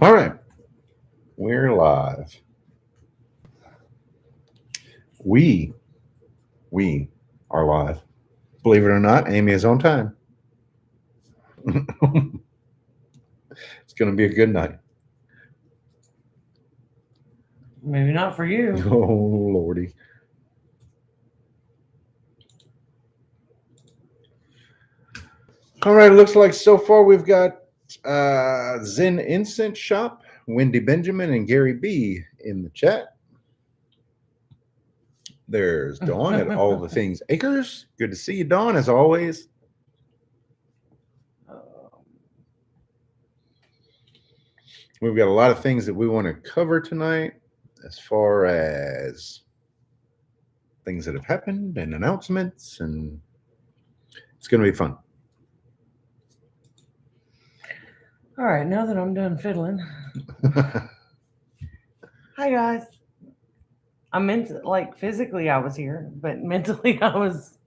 All right. We're live. We are live. Believe it or not, Amy is on time. It's going to be a good night. Maybe not for you. Oh, Lordy. All right. It looks like so far we've got Zen Incense Shop, Wendy Benjamin, and Gary B in the chat. There's Dawn at All the Things Acres. Good to see you, Dawn, as always. We've got a lot of things that we want to cover tonight as far as things that have happened and announcements, and it's going to be fun. All right, now that I'm done fiddling. Hi, guys. I meant like physically I was here, but mentally I was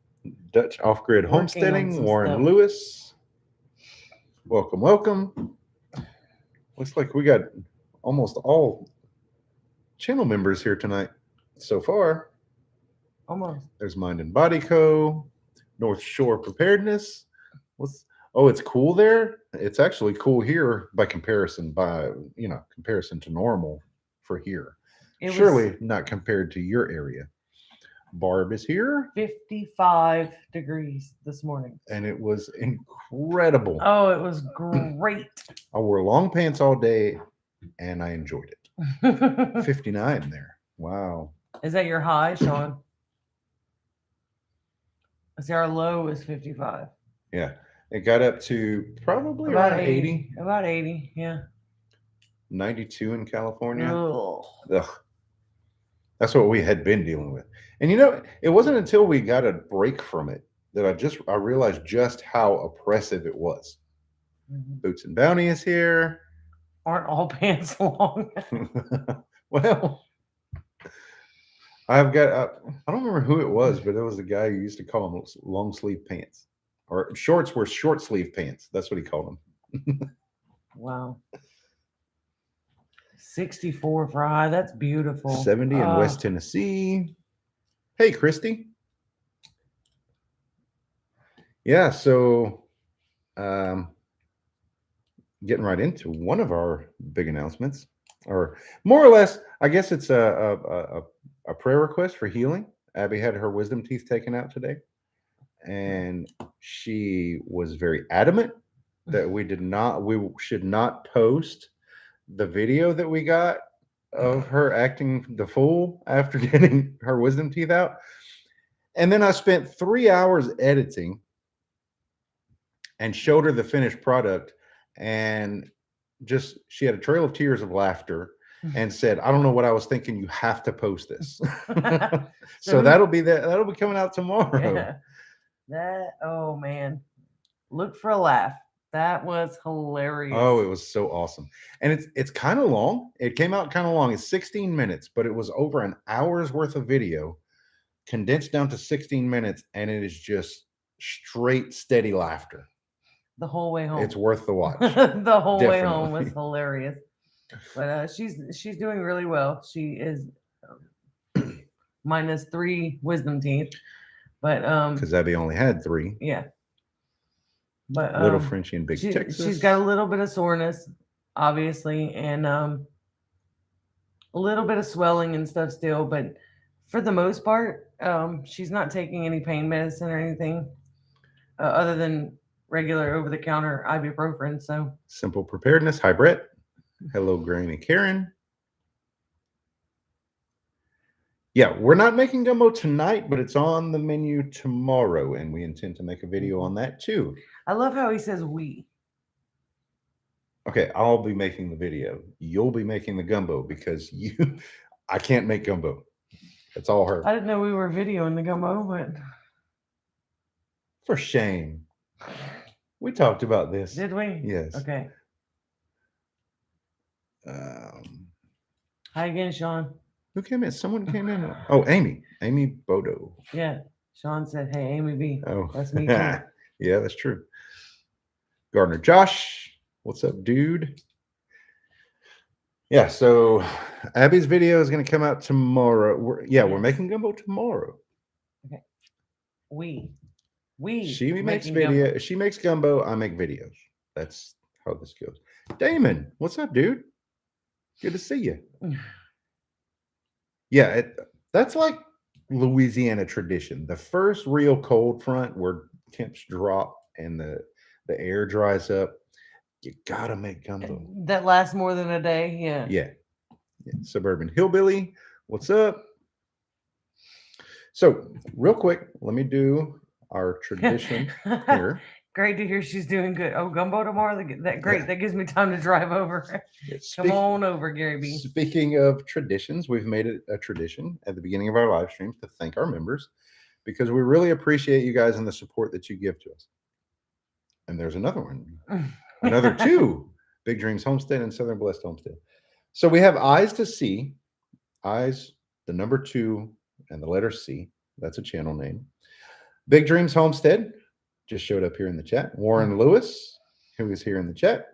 Dutch Off-Grid working on Homesteading, some Warren stuff. Lewis. Welcome. Looks like we got almost all channel members here tonight so far. Almost. There's Mind and Body Co., North Shore Preparedness. It's cool there. It's actually cool here by comparison to normal for here. Surely not compared to your area. Barb is here. 55 degrees this morning. And it was incredible. Oh, it was great. I wore long pants all day and I enjoyed it. 59 there. Wow. Is that your high, Sean? I see our low is 55. Yeah. It got up to probably About around 80. About 80, yeah. 92 in California. Ugh. Ugh. That's what we had been dealing with. And it wasn't until we got a break from it that I realized just how oppressive it was. Mm-hmm. Boots and Bounty is here. Aren't all pants long? Well, I've got, I don't remember who it was, but it was the guy who used to call them long sleeve pants. Or shorts were short sleeve pants. That's what he called them. Wow. 64 for high. That's beautiful. 70 in West Tennessee. Hey, Christy. Yeah, so getting right into one of our big announcements, or more or less, I guess it's a prayer request for healing. Abby had her wisdom teeth taken out today, and she was very adamant that we should not post the video that we got of her acting the fool after getting her wisdom teeth out. And then I spent 3 hours editing and showed her the finished product, and she had a trail of tears of laughter and said, "I don't know what I was thinking. You have to post this." So that'll be coming out tomorrow. Yeah. Oh man. Look for a laugh. That was hilarious. Oh, it was so awesome. And it's kind of long. It came out kind of long. It's 16 minutes, but it was over an hour's worth of video condensed down to 16 minutes, and it is just straight, steady laughter. The whole way home. It's worth the watch. The whole way home was hilarious. But she's doing really well. She is minus 3 wisdom teeth. But because Abby only had 3. Yeah. But Little Frenchie and Big Texas. She's got a little bit of soreness, obviously, and a little bit of swelling and stuff still. But for the most part, she's not taking any pain medicine or anything other than regular over-the-counter ibuprofen. So Simple Preparedness. Hi, Brett. Hello, Granny Karen. Yeah, we're not making gumbo tonight, but it's on the menu tomorrow, and we intend to make a video on that too. I love how he says we. Okay, I'll be making the video. You'll be making the gumbo because I can't make gumbo. It's all her. I didn't know we were videoing the gumbo, but for shame. We talked about this. Did we? Yes. Okay. Hi again, Sean. Who came in? Someone came in. Oh, Amy. Amy Bodo. Yeah. Sean said, "Hey, Amy B." Oh, that's me too. Yeah, that's true. Gardner Josh, what's up, dude? Yeah, so Abby's video is going to come out tomorrow. We're Yes. making gumbo tomorrow. Okay. We She makes making video. gumbo. She makes gumbo. I make videos. That's how this goes. Damon, what's up, dude? Good to see you. Yeah, that's like Louisiana tradition. The first real cold front where temps drop and the air dries up, you gotta make gumbo. That lasts more than a day. Yeah. Yeah. Suburban Hillbilly, what's up? So, real quick, let me do our tradition here. Great to hear she's doing good. Oh, gumbo tomorrow. That great. Yeah. That gives me time to drive over. Yeah, Come on over, Gary B. Speaking of traditions, we've made it a tradition at the beginning of our live streams to thank our members because we really appreciate you guys and the support that you give to us. And there's another one, another two, Big Dreams Homestead and Southern Blessed Homestead. So we have Eyes to See, Eyes, the number 2, and the letter C. That's a channel name. Big Dreams Homestead just showed up here in the chat. Warren Lewis, who is here in the chat.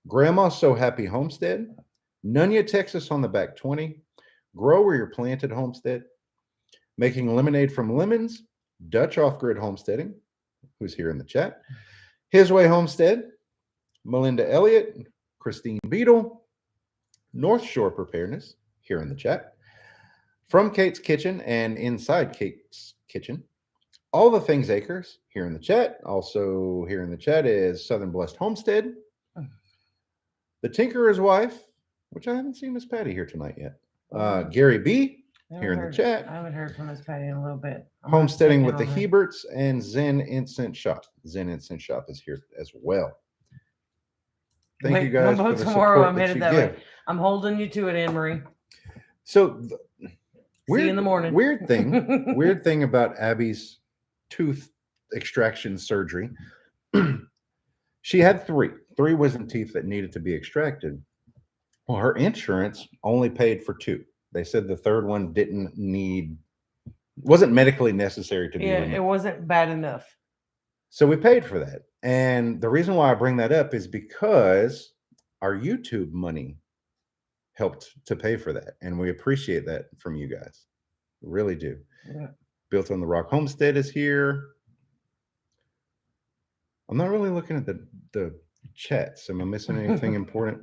Grandma So Happy Homestead. Nunya, Texas on the back 20. Grow Where You're Planted Homestead. Making Lemonade from Lemons. Dutch Off-Grid Homesteading, who's here in the chat. His Way Homestead. Melinda Elliott. Christine Beadle. North Shore Preparedness, here in the chat. From Kate's Kitchen and Inside Kate's Kitchen. All the Things Acres, here in the chat. Also here in the chat is Southern Blessed Homestead. The Tinkerer's Wife, which I haven't seen Miss Patty here tonight yet. Gary B, here in the chat. I haven't heard from Miss Patty in a little bit. Homesteading with the Heberts and Zen Incense Shop. Zen Incense Shop is here as well. Thank you guys for the tomorrow. support I'm headed that way. I'm holding you to it, Anne Marie. So see you in the morning. Weird thing about Abby's tooth extraction surgery. She had three wisdom teeth that needed to be extracted. Well, her insurance only paid for 2. They said the third one wasn't medically necessary to be removed. It wasn't bad enough. So we paid for that. And the reason why I bring that up is because our YouTube money helped to pay for that. And we appreciate that from you guys. We really do. Yeah. Built on the Rock Homestead is here. I'm not really looking at the chats. Am I missing anything important?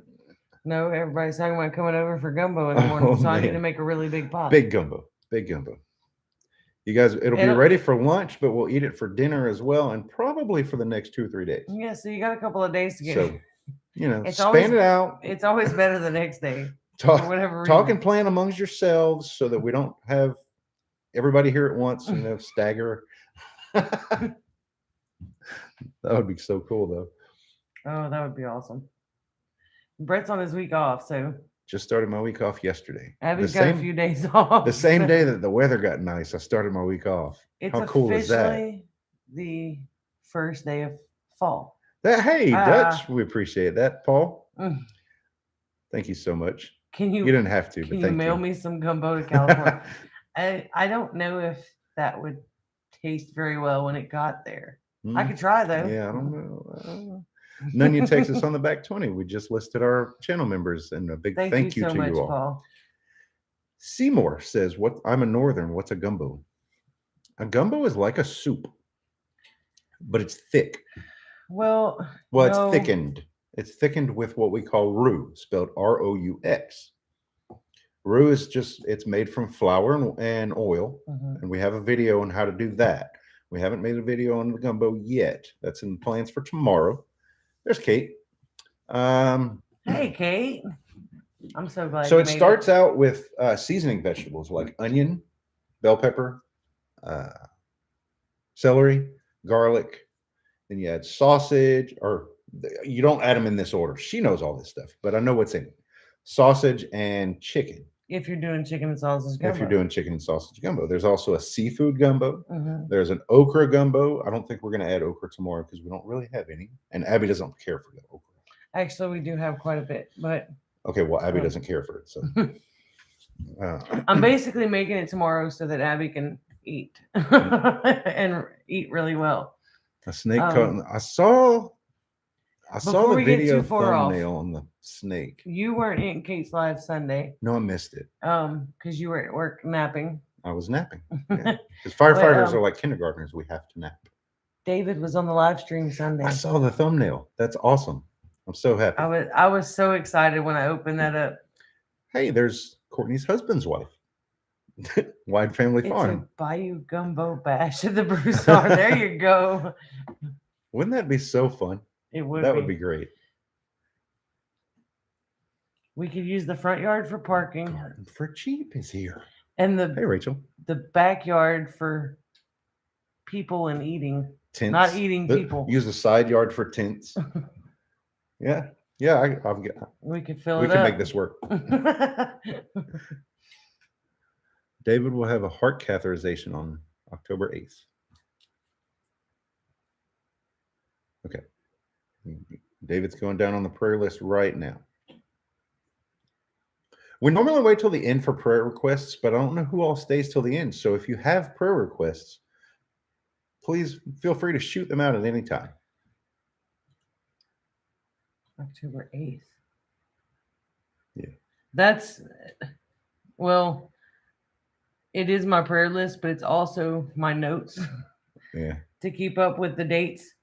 No, everybody's talking about coming over for gumbo in the morning. So I need to make a really big pot. Big gumbo. You guys, it'll be ready for lunch, but we'll eat it for dinner as well, and probably for the next 2 or 3 days. Yeah, so you got a couple of days to get it. So, span it out. It's always better the next day. Talk and plan amongst yourselves so that we don't have everybody here at once, stagger. That would be so cool, though. Oh, that would be awesome. Brett's on his week off, so. Just started my week off yesterday. Abby's got a few days off. The same day that the weather got nice, I started my week off. How cool is that? The first day of fall. Dutch, we appreciate that, Paul. Thank you so much. You didn't have to, but thank you. Can you mail me some gumbo to California? I don't know if that would taste very well when it got there. I could try though. Yeah, I don't know. Nunya, Texas on the back 20. We just listed our channel members, and a big thank you so to much, you all. Paul. Seymour says, I'm a northern. What's a gumbo? A gumbo is like a soup, but it's thick. Well, it's thickened. It's thickened with what we call roux, spelled R-O-U-X. Roux is it's made from flour and oil, and we have a video on how to do that. We haven't made a video on the gumbo yet. That's in plans for tomorrow. There's Kate. Hey, Kate. I'm so glad. So it starts out with seasoning vegetables like onion, bell pepper, celery, garlic. Then you add sausage, or you don't add them in this order. She knows all this stuff, but I know what's in it. Sausage and chicken. If you're doing chicken and sausage gumbo. If you're doing chicken and sausage gumbo. There's also a seafood gumbo. There's an okra gumbo. I don't think we're going to add okra tomorrow because we don't really have any. And Abby doesn't care for the okra. Actually, we do have quite a bit, but. Okay, well, Abby doesn't care for it. So I'm basically making it tomorrow so that Abby can eat and eat really well. A snake coat. I saw I saw Before the we get video too far off, thumbnail on the snake. you weren't in Kate's live Sunday, No, I missed it. because you were at work napping. I was napping. Yeah. Because firefighters are um, like kindergartners. We have to nap. David was on the live stream Sunday. I saw the thumbnail. That's awesome. I'm so happy. I was so excited when I opened that up. Hey, there's Courtney's husband's wife. Wide Family It's Farm. a Bayou Gumbo bash at the Broussard. There you go. Wouldn't that be so fun? It would. That would be great. We could use the front yard for parking. Garden for Cheap is here. And Hey, Rachel. the backyard for people and eating. Tents. Not eating people. Use the side yard for tents. Yeah. Yeah. We could fill we it can up. make this work. David will have a heart catheterization on October 8th. Okay. David's going down on the prayer list right now. We normally wait till the end for prayer requests, but I don't know who all stays till the end. So if you have prayer requests, please feel free to shoot them out at any time. October 8th. Yeah. That's, well, it is my prayer list, but it's also my notes. Yeah. To keep up with the dates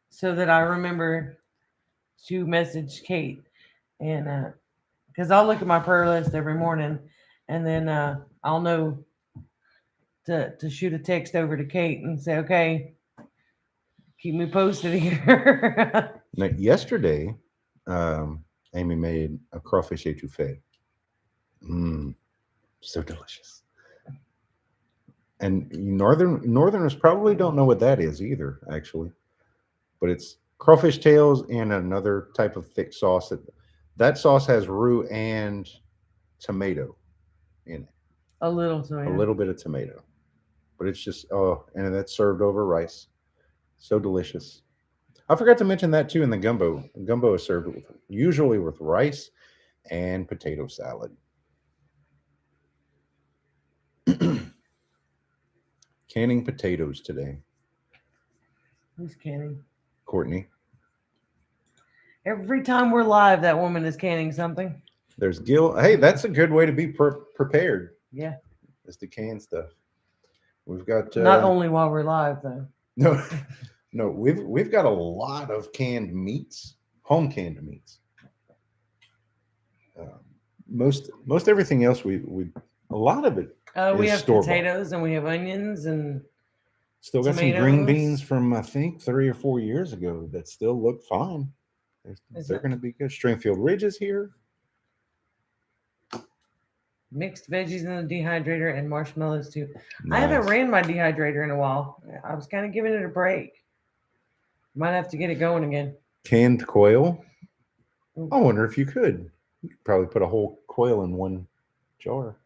so that I remember to message Kate. And because I'll look at my prayer list every morning and then I'll know to shoot a text over to Kate and say, okay, keep me posted here. Now, yesterday, Amy made a crawfish etouffee. So delicious. And Northerners probably don't know what that is either, actually. But it's crawfish tails and another type of thick sauce. That sauce has roux and tomato in it. A little tomato. A little bit of tomato. But it's just, and that's served over rice. So delicious. I forgot to mention that too in the gumbo. Gumbo is served usually with rice and potato salad. Canning potatoes today. Who's canning? Courtney. Every time we're live, that woman is canning something. There's Gil. Hey, that's a good way to be prepared. Yeah. Is to can stuff. We've got not only while we're live though. No, we've got a lot of canned meats, home canned meats. Most everything else we a lot of it. We have store-bought. potatoes and we have onions and still got some green tomatoes. beans from I think 3 or 4 years ago that still look fine. They're going to be good. Stringfield Ridge is here. Mixed veggies in the dehydrator and marshmallows too. Nice. I haven't ran my dehydrator in a while. I was kind of giving it a break. Might have to get it going again. Canned quail. I wonder if you could. You could probably put a whole quail in one jar.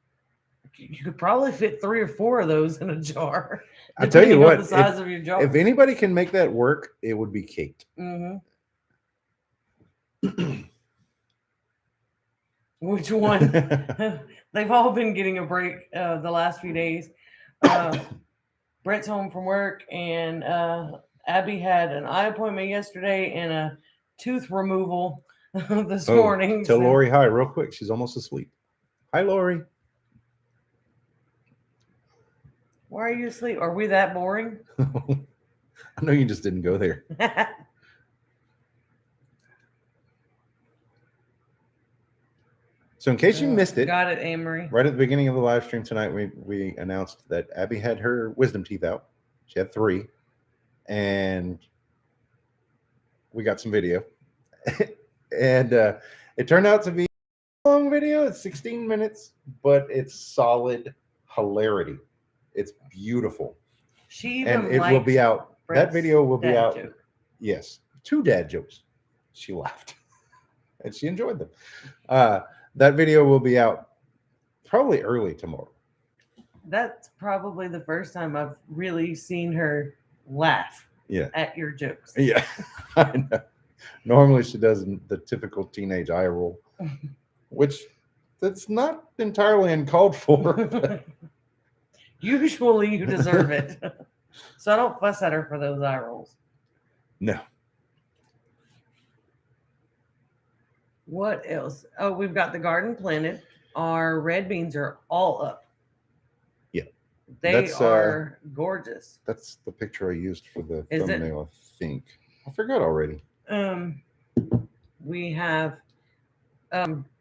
You could probably fit 3 or 4 of those in a jar. I tell you what, the size of your jar. If anybody can make that work, it would be Kate. Mm-hmm. Which one? They've all been getting a break the last few days. Brett's home from work, and Abby had an eye appointment yesterday and a tooth removal this morning. Tell Lori hi real quick. She's almost asleep. Hi, Lori. Why are you asleep? Are we that boring? I know you just didn't go there. So in case you missed it, got it, Amory. Right at the beginning of the live stream tonight, we announced that Abby had her wisdom teeth out. She had 3, and we got some video. And it turned out to be a long video. It's 16 minutes, but it's solid hilarity. It's beautiful. She even and it will be out. Brett's that video will be out. joke. Yes, 2 dad jokes. She laughed, and she enjoyed them. That video will be out probably early tomorrow. That's probably the first time I've really seen her laugh at your jokes. Yeah, I know. Normally she does the typical teenage eye roll, which that's not entirely uncalled for. Usually you deserve it. So I don't fuss at her for those eye rolls. No. What else? Oh, we've got the garden planted. Our red beans are all up. Yeah, They that's are gorgeous. that's the picture I used for the Is it? thumbnail. I think I forgot already. Um, we have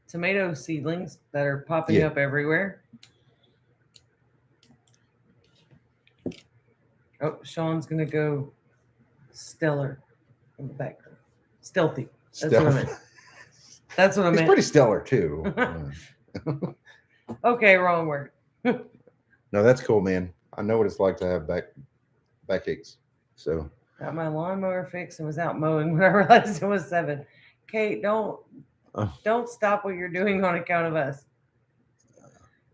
tomato seedlings that are popping Yeah. up everywhere. Oh, Sean's gonna go stellar in the background. Stealthy. That's what I meant. Stealth. That's what I He's meant. pretty stellar too. Okay, wrong word. No, that's cool, man. I know what it's like to have backaches. So Got my lawnmower fixed and was out mowing when I realized it was 7. Kate, uh, don't stop what you're doing on account of us.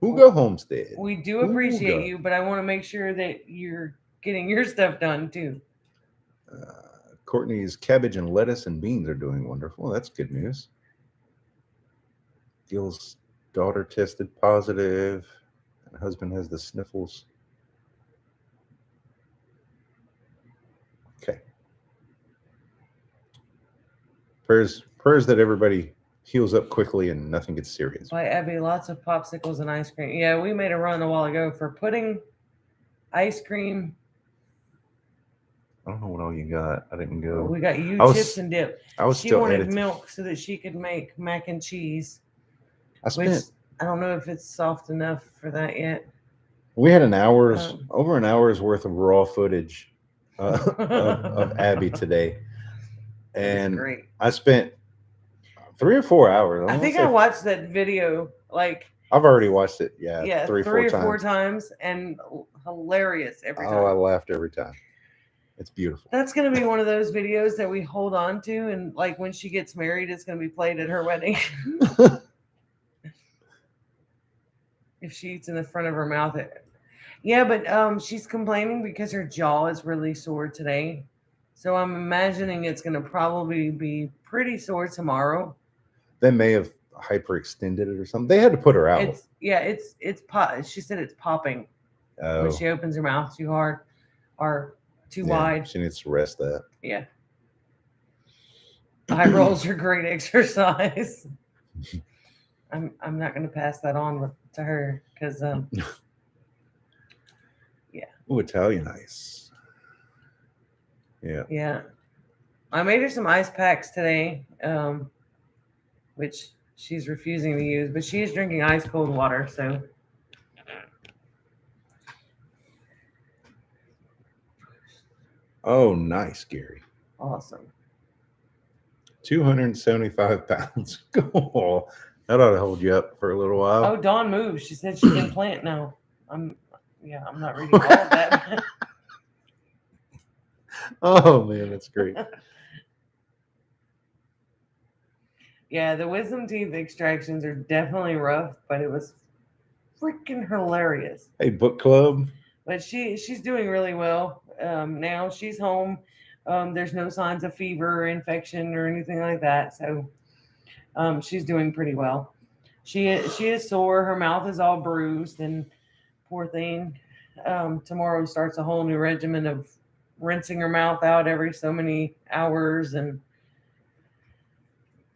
Hugo Homestead. We do appreciate Hugo. you, but I want to make sure that you're getting your stuff done too. Courtney's cabbage and lettuce and beans are doing wonderful. That's good news. Gil's daughter tested positive, and husband has the sniffles. Okay. Prayers that everybody heals up quickly and nothing gets serious. Buy Abby lots of popsicles and ice cream. Yeah, we made a run a while ago for pudding, ice cream. I don't know what all you got. I didn't go. We got you I was- chips and dip. I was She still wanted editing. milk so that she could make mac and cheese, I which spent. I don't know if it's soft enough for that yet. We had Um, over an hour's worth of raw footage of Abby today, It was and great. I spent 3 or 4 hours. I think I watched that video like I've already watched it. Yeah, yeah, three three or or four times. times and hilarious every Oh, I time. laughed every time. It's beautiful. That's gonna be one of those videos that we hold on to, and like when she gets married, it's gonna be played at her wedding. If she eats in the front of her mouth, yeah, but she's complaining because her jaw is really sore today. So I'm imagining it's gonna probably be pretty sore tomorrow. They may have hyperextended it or something. They had to put her out. It's pop. She said it's popping Oh, when she opens her mouth too hard or too yeah, wide. she needs to rest that. Yeah. Eye rolls are great exercise. I'm not going to pass that on to her because Oh, Italian ice. Yeah. yeah, I made her some ice packs today, which she's refusing to use, but she is drinking ice cold water. So Oh, nice, Gary. awesome. 275 pounds. Oh, that ought to hold you up for a little while. Oh, Dawn moved. She said she can plant now. I'm not reading all of that. Oh man, that's great. Yeah, the wisdom teeth extractions are definitely rough, but it was freaking hilarious. Hey, book club. But she's doing really well. Now she's home. There's no signs of fever or infection or anything like that. So she's doing pretty well. She is sore. Her mouth is all bruised, and poor thing. Tomorrow starts a whole new regimen of rinsing her mouth out every so many hours and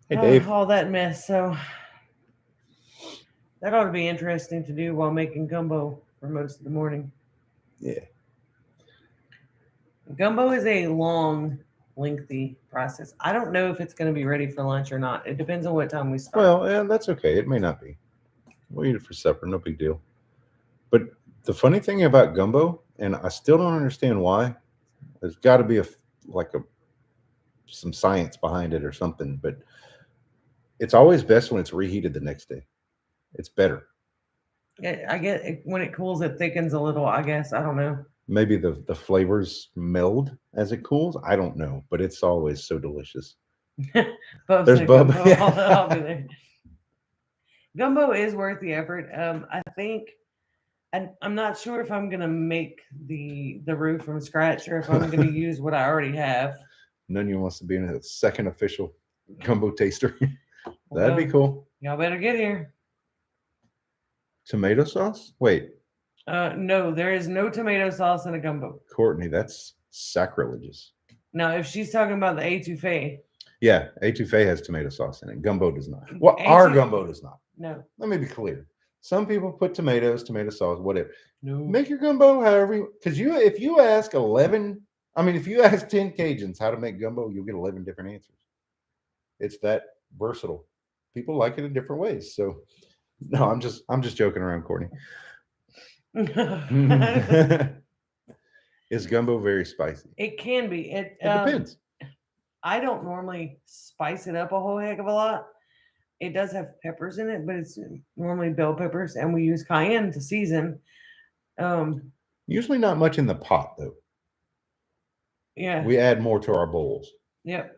Hey, Dave. all that mess. So that ought to be interesting to do while making gumbo for most of the morning. Yeah. Gumbo is a long, lengthy process. I don't know if it's going to be ready for lunch or not. It depends on what time we start. Well, yeah, that's okay. It may not be. We'll eat it for supper. No big deal. But the funny thing about gumbo, and I still don't understand why, there's got to be some science behind it or something. But it's always best when it's reheated the next day. It's better. I get it, when it cools, it thickens a little. I guess I don't know. Maybe the flavors meld as it cools. I don't know, but it's always so delicious. Bub There's said Bub. gumbo. I'll be there. Gumbo is worth the effort. I think, and I'm not sure if I'm gonna make the roux from scratch or if I'm gonna use what I already have. Nunya wants to be in a second official gumbo taster. That'd be Well, cool. Y'all better get here. Tomato sauce? Wait, No, there is no tomato sauce in a gumbo. Courtney, that's sacrilegious. Now, if she's talking about the etouffee, Yeah, etouffee has tomato sauce in it. Gumbo does not. Well, our gumbo does not. No. Let me be clear. Some people put tomatoes, tomato sauce, whatever. No. Make your gumbo however you, because if you ask 11, I mean, if you ask 10 Cajuns how to make gumbo, you'll get 11 different answers. It's that versatile. People like it in different ways. So no, I'm just joking around, Courtney. Is gumbo very spicy? It can be. It depends. I don't normally spice it up a whole heck of a lot. It does have peppers in it, but it's normally bell peppers, and we use cayenne to season. Usually not much in the pot, though. Yeah. We add more to our bowls. Yep.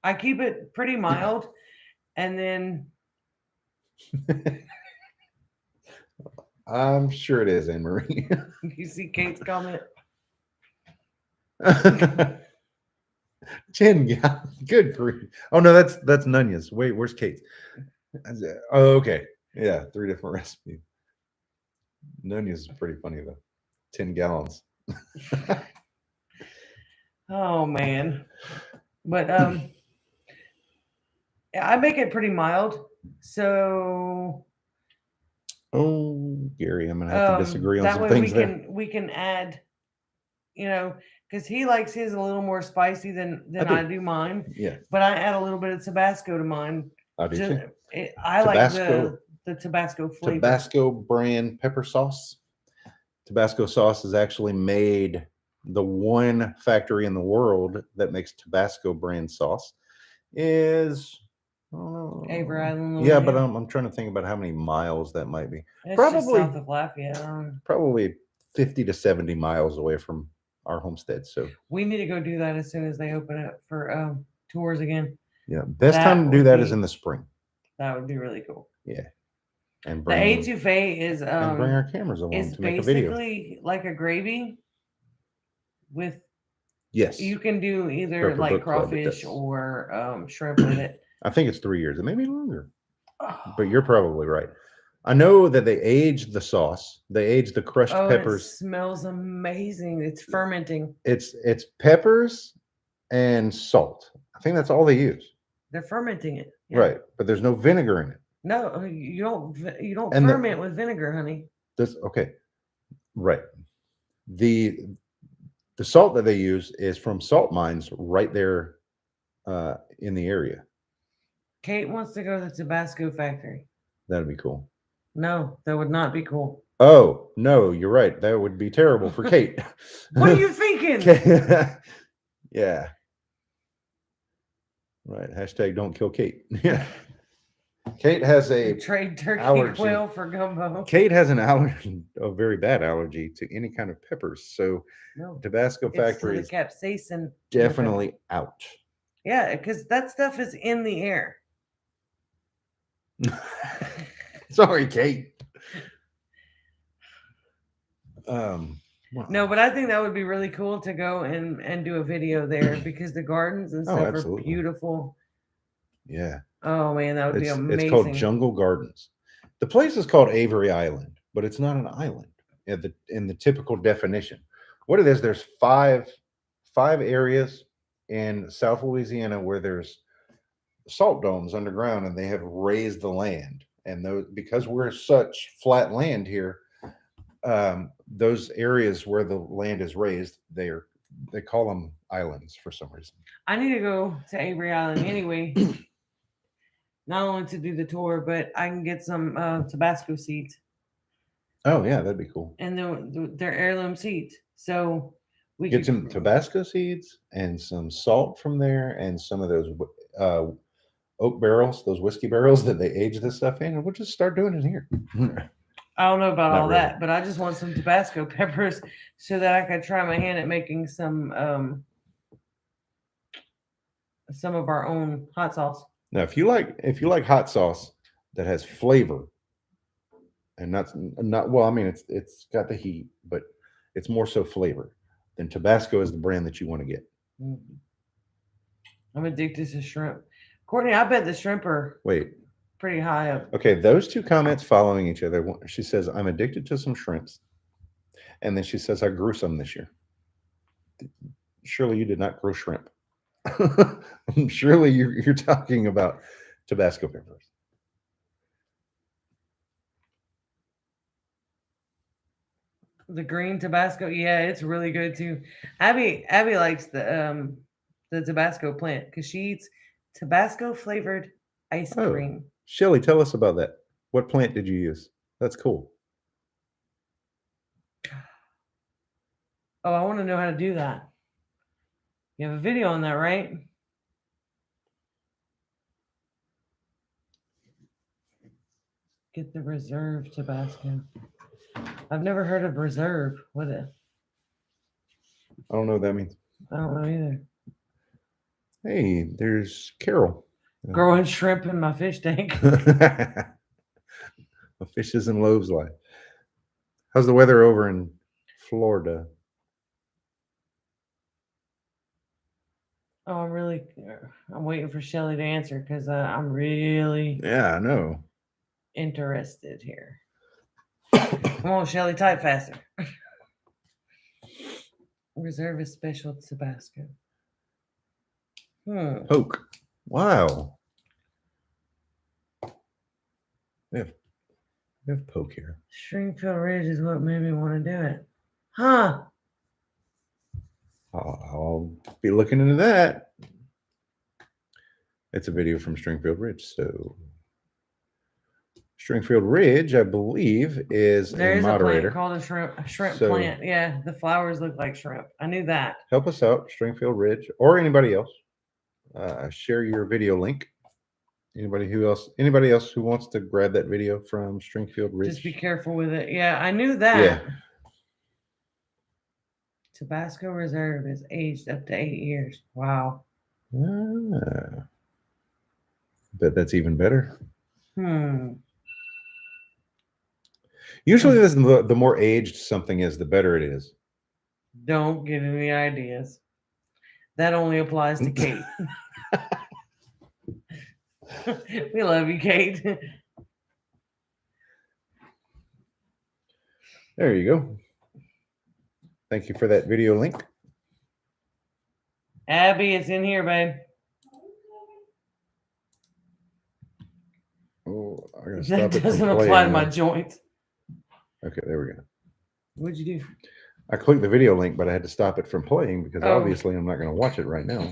I keep it pretty mild, and then I'm sure it is, Anne Marie. you see Kate's comment. 10 gallons. Good grief. Oh no, that's Nunya's. Wait, where's Kate's? Oh, okay. Yeah, 3 different recipes. Nunya's is pretty funny though. 10 gallons. Oh man. But I make it pretty mild. So oh, Gary, I'm gonna have to disagree on that some way things we can add, because he likes his a little more spicy than I do mine. Yeah. But I add a little bit of Tabasco to mine. I do too. I like the Tabasco flavor. Tabasco brand pepper sauce. Tabasco sauce is actually made, the one factory in the world that makes Tabasco brand sauce is Avery Island. Yeah, but I'm trying to think about how many miles that might be. It's Probably just south of Lafayette. Probably 50 to 70 miles away from our homestead. So we need to go do that as soon as they open it for tours again. Yeah, best time to do that is in the spring. That would be really cool. Yeah. And the etouffee is and bring our cameras along to make a video. It's basically like a gravy with, yes, you can do either like crawfish or shrimp with it. I think it's 3 years. It may be longer, but you're probably right. I know that they age the sauce. They age the crushed peppers. It smells amazing. It's fermenting. It's peppers and salt. I think that's all they use. They're fermenting it. Yeah. Right, but there's no vinegar in it. No, you don't ferment with vinegar, honey. Okay. Right. The salt that they use is from salt mines right there in the area. Kate wants to go to the Tabasco factory. That'd be cool. No, that would not be cool. Oh, no, you're right. That would be terrible for Kate. What are you thinking? Yeah. Right. Hashtag don't kill Kate. Yeah. Kate has a trade turkey allergy. Quail for gumbo. Kate has an allergy, a very bad allergy to any kind of peppers. So Tabasco factory is capsaicin definitely out. Yeah, because that stuff is in the air. Sorry, Kate. No, but I think that would be really cool to go and do a video there because the gardens and stuff are beautiful. Yeah. Oh man, that would be amazing. It's called Jungle Gardens. The place is called Avery Island, but it's not an island in the typical definition. What it is, there's five areas in South Louisiana where there's salt domes underground, and they have raised the land. And those, because we're such flat land here, those areas where the land is raised, they call them islands for some reason. I need to go to Avery Island anyway. Not only to do the tour, but I can get some Tabasco seeds. Oh yeah, that'd be cool. And they're heirloom seeds, so we get some Tabasco seeds and some salt from there, and some of those oak barrels, those whiskey barrels that they age this stuff in, and we'll just start doing it here. I don't know about all that, but I just want some Tabasco peppers so that I could try my hand at making some of our own hot sauce. Now, if you like hot sauce that has flavor, and not well, I mean it's got the heat, but it's more so flavor, then Tabasco is the brand that you want to get. Mm-hmm. I'm addicted to shrimp. Courtney, I bet the shrimp are pretty high up. Okay, those two comments following each other. She says, I'm addicted to some shrimps. And then she says, I grew some this year. Surely you did not grow shrimp. Surely you're talking about Tabasco peppers. The green Tabasco, yeah, it's really good too. Abby likes the Tabasco plant because she eats Tabasco flavored ice Oh, cream. Shelly, tell us about that. What plant did you use? That's cool. Oh, I want to know how to do that. You have a video on that, right? Get the reserve Tabasco. I've never heard of reserve. What it? I don't know what that means. I don't know either. Hey, there's Carol. Growing shrimp in my fish tank. A fishes and loaves life. How's the weather over in Florida? Oh, I'm waiting for Shelly to answer because I'm really Yeah, I know. interested here. Come on, Shelly, type faster. Reserve a special Tabasco. Poke. Wow. We have poke here. Stringfield Ridge is what made me want to do it. Huh. I'll be looking into that. It's a video from Stringfield Ridge. So Stringfield Ridge, I believe, is There a is moderator. a plant called a shrimp So- plant. Yeah, the flowers look like shrimp. I knew that. Help us out, Stringfield Ridge, or anybody else. Share your video link. Anybody else who wants to grab that video from Stringfield Ridge? Just be careful with it. Yeah, I knew that. Yeah. Tabasco Reserve is aged up to 8 years. Wow. Bet that's even better. Usually, the more aged something is, the better it is. Don't get any ideas. That only applies to Kate. We love you, Kate. There you go. Thank you for that video link. Abby, it's in here, babe. Oh, I gotta stop That it from doesn't playing apply to my now. joints. Okay, there we go. What'd you do? I clicked the video link, but I had to stop it from playing because Oh. obviously I'm not going to watch it right now.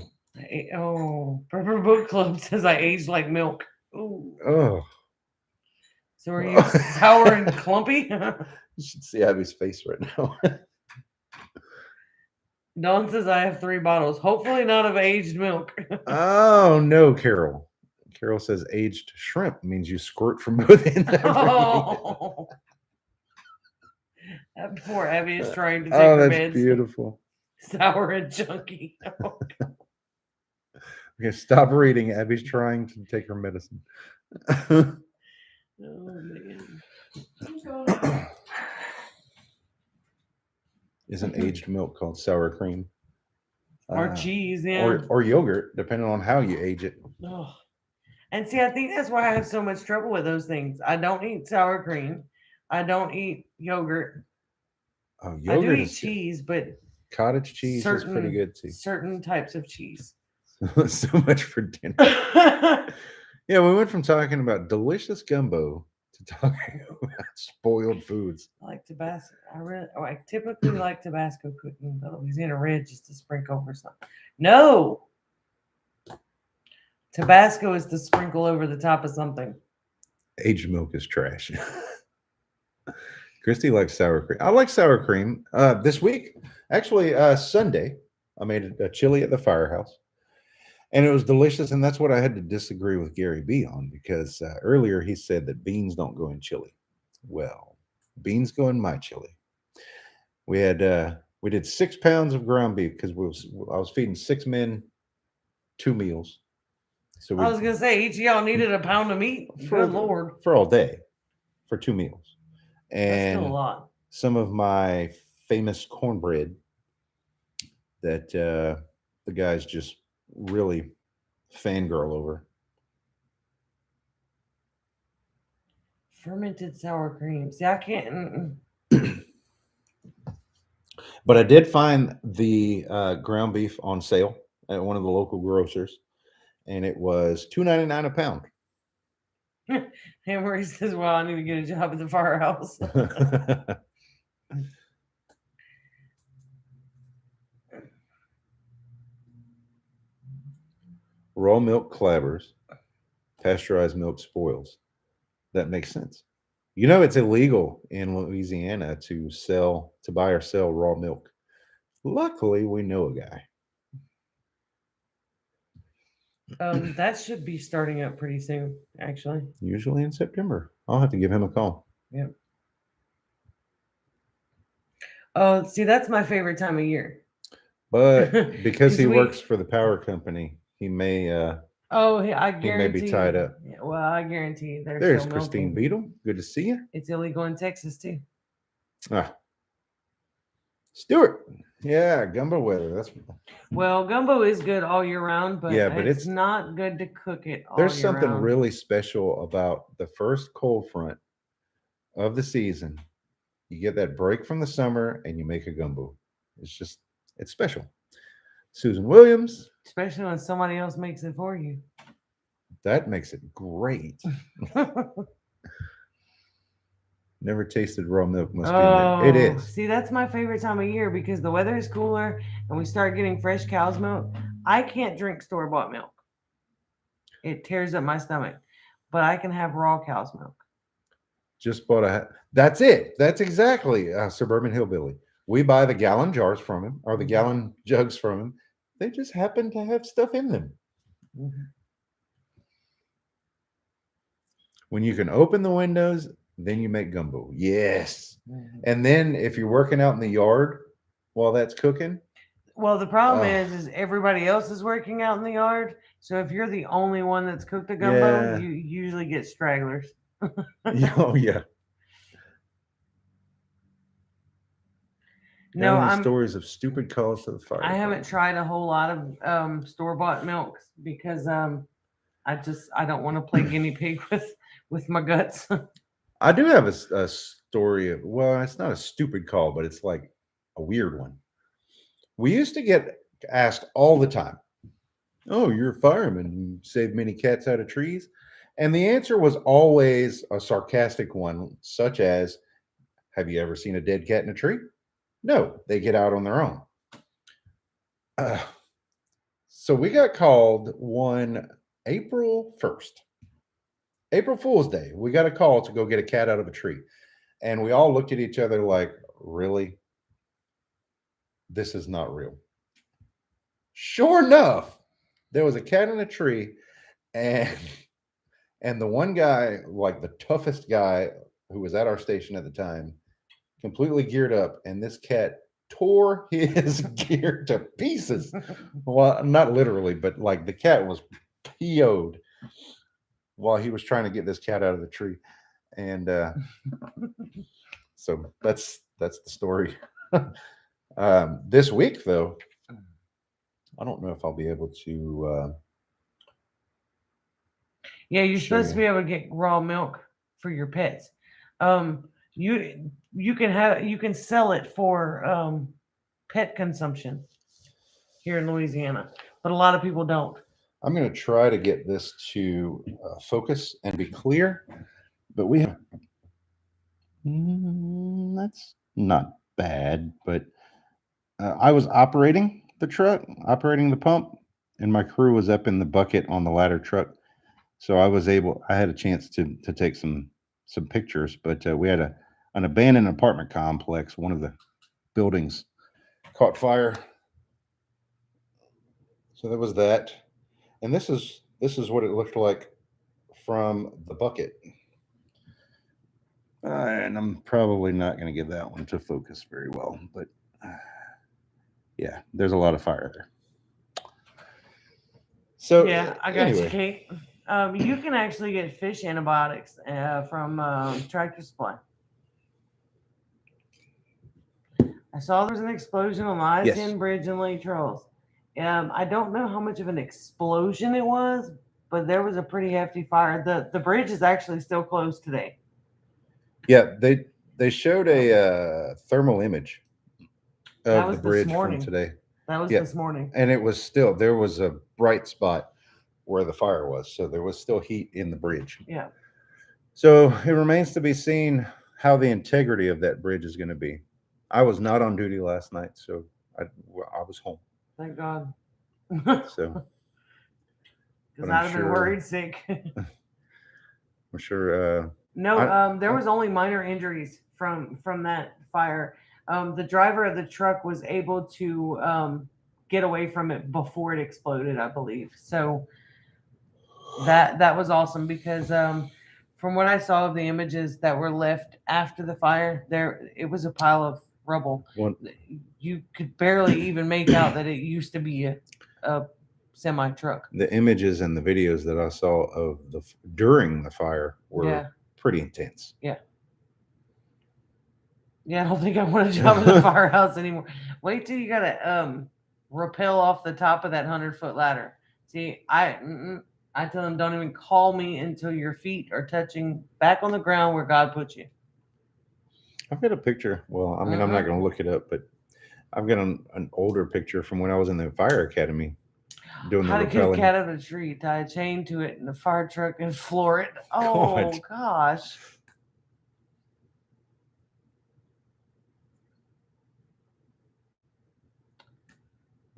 Pepper Book Club says I aged like milk. Ooh. Oh, So are you sour and clumpy? you should see Abby's face right now. Dawn says I have 3 bottles. Hopefully not of aged milk. Oh no, Carol. Carol says aged shrimp means you squirt from both ends. Oh. That poor Abby is trying to take Oh, her that's meds. beautiful. Sour and chunky. Okay, stop reading. Abby's trying to take her medicine. Oh man. Isn't aged milk called sour cream? Or cheese, yeah. Or yogurt, depending on how you age it. Oh. And see, I think that's why I have so much trouble with those things. I don't eat sour cream. I don't eat yogurt. Oh, I do yogurt eat is good. cheese, but Cottage cheese is pretty good too. certain types of cheese. So much for dinner. Yeah, we went from talking about delicious gumbo to talking about spoiled foods. I like Tabasco. I typically like Tabasco cooking, but Louisiana Red just to sprinkle over something. No, Tabasco is to sprinkle over the top of something. Aged milk is trash. Christy likes sour cream. I like sour cream. This week, actually, Sunday, I made a chili at the firehouse, and it was delicious. And that's what I had to disagree with Gary B on, because earlier he said that beans don't go in chili. Well, beans go in my chili. We did 6 pounds of ground beef because I was feeding 6 men 2 meals. So I was gonna say each of y'all needed a pound of meat. Good Lord, for all day, for 2 meals. that's And still a lot. some of my famous cornbread that the guys just really fangirl over. Fermented sour cream. See, I can't. But I did find the ground beef on sale at one of the local grocers, and it was $2.99 a pound. And Marie says, "Well, I need to get a job at the firehouse." Raw milk clabbers, pasteurized milk spoils. That makes sense. You know, it's illegal in Louisiana to buy or sell raw milk. Luckily, we know a guy. That should be starting up pretty soon, actually. Usually in September. I'll have to give him a call. Yep. Oh, see, that's my favorite time of year. But because 'Cause he we- works for the power company, he may Oh, I he guarantee. may be tied up. Yeah, well, I guarantee there's There's still Christine milking. Beadle. Good to see you. It's illegal in Texas too. Ah. Stuart. Yeah, gumbo weather. That's Well, gumbo is good all year round, but Yeah, but it's it's- not good to cook it all there's year something round. really special about the first cold front of the season. You get that break from the summer and you make a gumbo. It's special. Susan Williams, Especially when somebody else makes it for you. that makes it great. Never tasted raw milk, must be admitted. It is. See, that's my favorite time of year because the weather is cooler and we start getting fresh cow's milk. I can't drink store-bought milk. It tears up my stomach. But I can have raw cow's milk. Just bought that's it. That's exactly Suburban Hillbilly. We buy the gallon jars from him or the gallon jugs from him. They just happen to have stuff in them. Mm-hmm. When you can open the windows, then you make gumbo. Yes. Mm-hmm. And then if you're working out in the yard while that's cooking. Well, the problem is everybody else is working out in the yard. So if you're the only one that's cooked a gumbo, you usually get stragglers. Oh, yeah. No, I'm stories of stupid calls to the fire. I haven't tried a whole lot of store-bought milks because I don't want to play guinea pig with my guts. I do have a story of, well, it's not a stupid call, but it's like a weird one. We used to get asked all the time, "Oh, you're a fireman, you save many cats out of trees?" And the answer was always a sarcastic one, such as, "Have you ever seen a dead cat in a tree?" No, they get out on their own. So we got called one April 1st, April Fool's Day. We got a call to go get a cat out of a tree. And we all looked at each other like, really? This is not real. Sure enough, there was a cat in a tree, and the one guy, like the toughest guy who was at our station at the time, completely geared up, and this cat tore his gear to pieces. Well, not literally, but like the cat was PO'd while he was trying to get this cat out of the tree. And so that's the story. This week, though, I don't know if I'll be able to. Yeah, you're supposed to be able to get raw milk for your pets. You can sell it for pet consumption here in Louisiana, but a lot of people don't. I'm going to try to get this to focus and be clear, but we have. That's not bad, but I was operating the truck, operating the pump, and my crew was up in the bucket on the ladder truck. So I had a chance to take some pictures, but we had an abandoned apartment complex. One of the buildings caught fire. So there was that. And this is what it looked like from the bucket. And I'm probably not going to get that one to focus very well, but yeah, there's a lot of fire there. So yeah, I got you, Kate. You can actually get fish antibiotics from Tractor Supply. I saw there was an explosion on the I-10 bridge in Lake Charles. I don't know how much of an explosion it was, but there was a pretty hefty fire. The bridge is actually still closed today. Yeah, they showed a thermal image of the bridge from today. That was Yeah. this morning. And it was still, there was a bright spot where the fire was. So there was still heat in the bridge. Yeah. So it remains to be seen how the integrity of that bridge is going to be. I was not on duty last night, so I was home. Thank God. So Because but I'd have been worried sick. I'm sure. No, there was only minor injuries from that fire. The driver of the truck was able to get away from it before it exploded, I believe. So that was awesome because from what I saw of the images that were left after the fire, there it was a pile of rubble. You could barely even make out that it used to be a semi truck. The images and the videos that I saw of during the fire were pretty intense. Yeah. Yeah, I don't think I want to job in the firehouse anymore. Wait till you gotta rappel off the top of that 100-foot ladder. See, I tell them don't even call me until your feet are touching back on the ground where God put you. I've got a picture. Well, I mean, I'm not going to look it up, but I've got an older picture from when I was in the fire academy doing How the to get a rappelling. cat out of a tree, tie a chain to it in the fire truck and floor it. Oh gosh.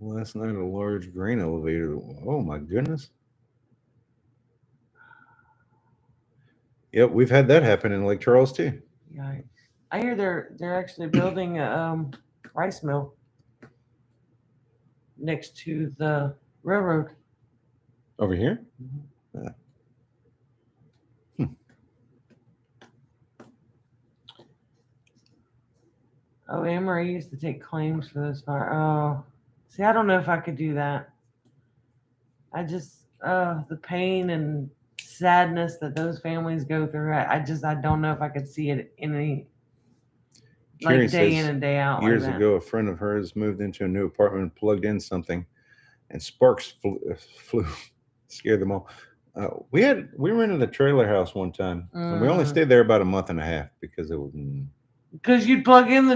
Last night, a large grain elevator. Oh my goodness. Yep, we've had that happen in Lake Charles too. Yeah, I hear they're actually building a rice mill next to the railroad. Over here? Mm-hmm. Yeah. Oh, Anne-Marie used to take claims for this fire. Oh, see, I don't know if I could do that. I just, the pain and sadness that those families go through. I don't know if I could see it in any, Carrie like day in says and day out. Years like that. ago, a friend of hers moved into a new apartment and plugged in something, and sparks flew scared them all. We rented a trailer house one time, and we only stayed there about a month and a half because it was. Because you'd plug in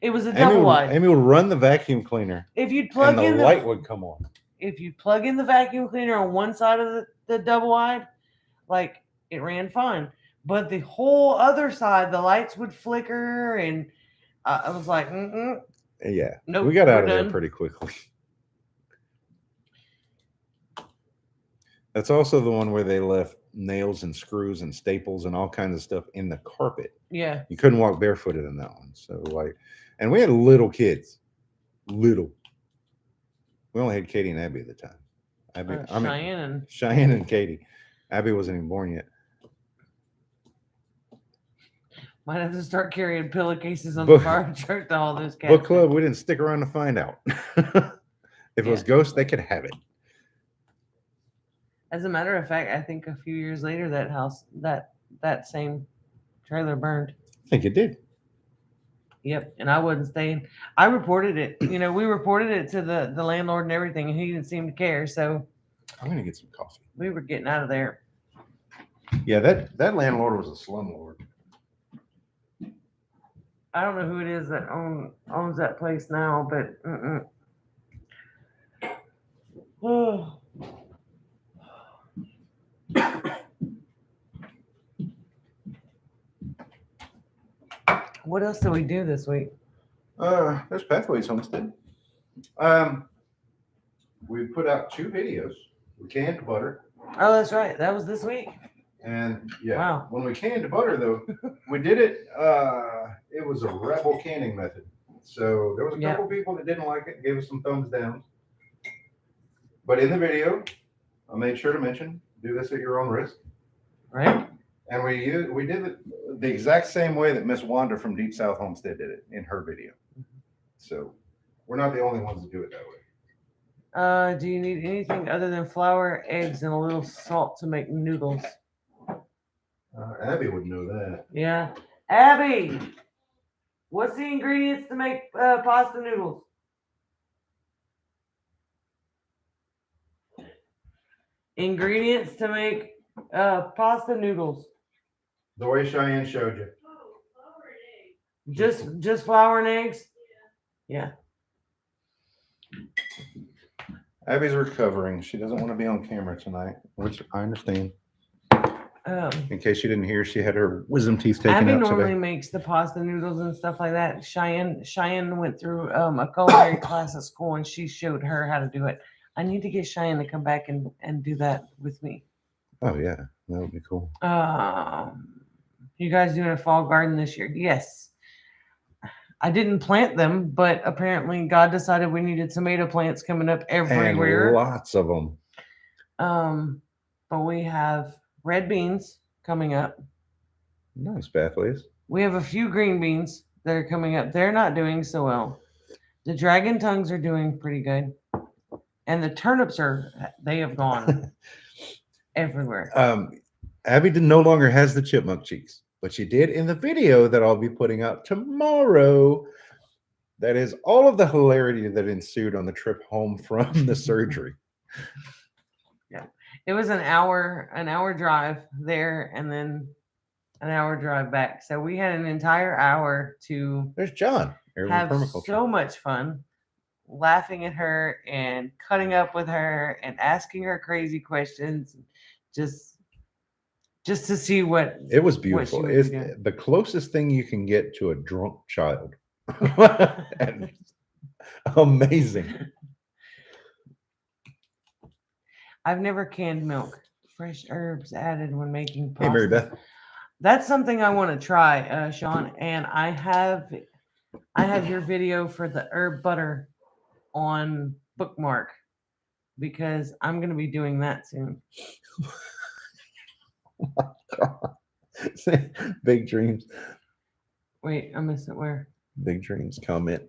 it was a double wide. Amy would run the vacuum cleaner. If you'd plug and in the light would come on. If you plug in the vacuum cleaner on one side of the double wide, like it ran fine, but the whole other side, the lights would flicker, and I was like, yeah, nope, we got out of there pretty quickly. That's also the one where they left nails and screws and staples and all kinds of stuff in the carpet. Yeah. You couldn't walk barefooted in that one. So and we had little kids. Little. We only had Katie and Abby at the time. Cheyenne and Katie. Abby wasn't even born yet. Might have to start carrying pillowcases on the fire truck to all those cats. Book club, we didn't stick around to find out. If it was ghosts, they could have it. As a matter of fact, I think a few years later, that house, that same trailer burned. I think it did. Yep, and I wasn't staying. I reported it. We reported it to the landlord and everything, and he didn't seem to care. So I'm gonna get some coffee. We were getting out of there. Yeah, that landlord was a slumlord. I don't know who it is that owns that place now, but oh. What else did we do this week? There's Pathways Homestead. We put out 2 videos. We canned butter. Oh, that's right. That was this week. And yeah, when we canned butter, though, we did it. It was a rebel canning method. So there was a couple people that didn't like it, gave us some thumbs down. But in the video, I made sure to mention, do this at your own risk. Right. And we did it the exact same way that Miss Wanda from Deep South Homestead did it in her video. So we're not the only ones that do it that way. Do you need anything other than flour, eggs, and a little salt to make noodles? Abby would know that. Yeah. Abby, what's the ingredients to make pasta noodles? Ingredients to make pasta noodles. The way Cheyenne showed you. Just flour and eggs? Yeah. Abby's recovering. She doesn't want to be on camera tonight, which I understand. In case you didn't hear, she had her wisdom teeth taken Abby out normally today. makes the pasta noodles and stuff like that. Cheyenne went through a culinary class at school, and she showed her how to do it. I need to get Cheyenne to come back and do that with me. Oh yeah, that would be cool. You guys doing a fall garden this year? Yes. I didn't plant them, but apparently God decided we needed tomato plants coming up everywhere. And lots of them. But we have red beans coming up. Nice pathways. We have a few green beans that are coming up. They're not doing so well. The dragon tongues are doing pretty good. And the turnips they have gone everywhere. Abby no longer has the chipmunk cheeks, but she did in the video that I'll be putting out tomorrow. That is all of the hilarity that ensued on the trip home from the surgery. Yeah. It was an hour drive there and then an hour drive back. So we had an entire hour to There's John. have so much fun laughing at her and cutting up with her and asking her crazy questions, just to see what it was beautiful. It's the closest thing you can get to a drunk child. Amazing. I've never canned milk. Fresh herbs added when making pasta. Hey, Mary Beth. That's something I want to try, Sean. And I have your video for the herb butter on bookmark because I'm going to be doing that soon. Oh my God. Big dreams. Wait, I missed it. Where? Big dreams comment.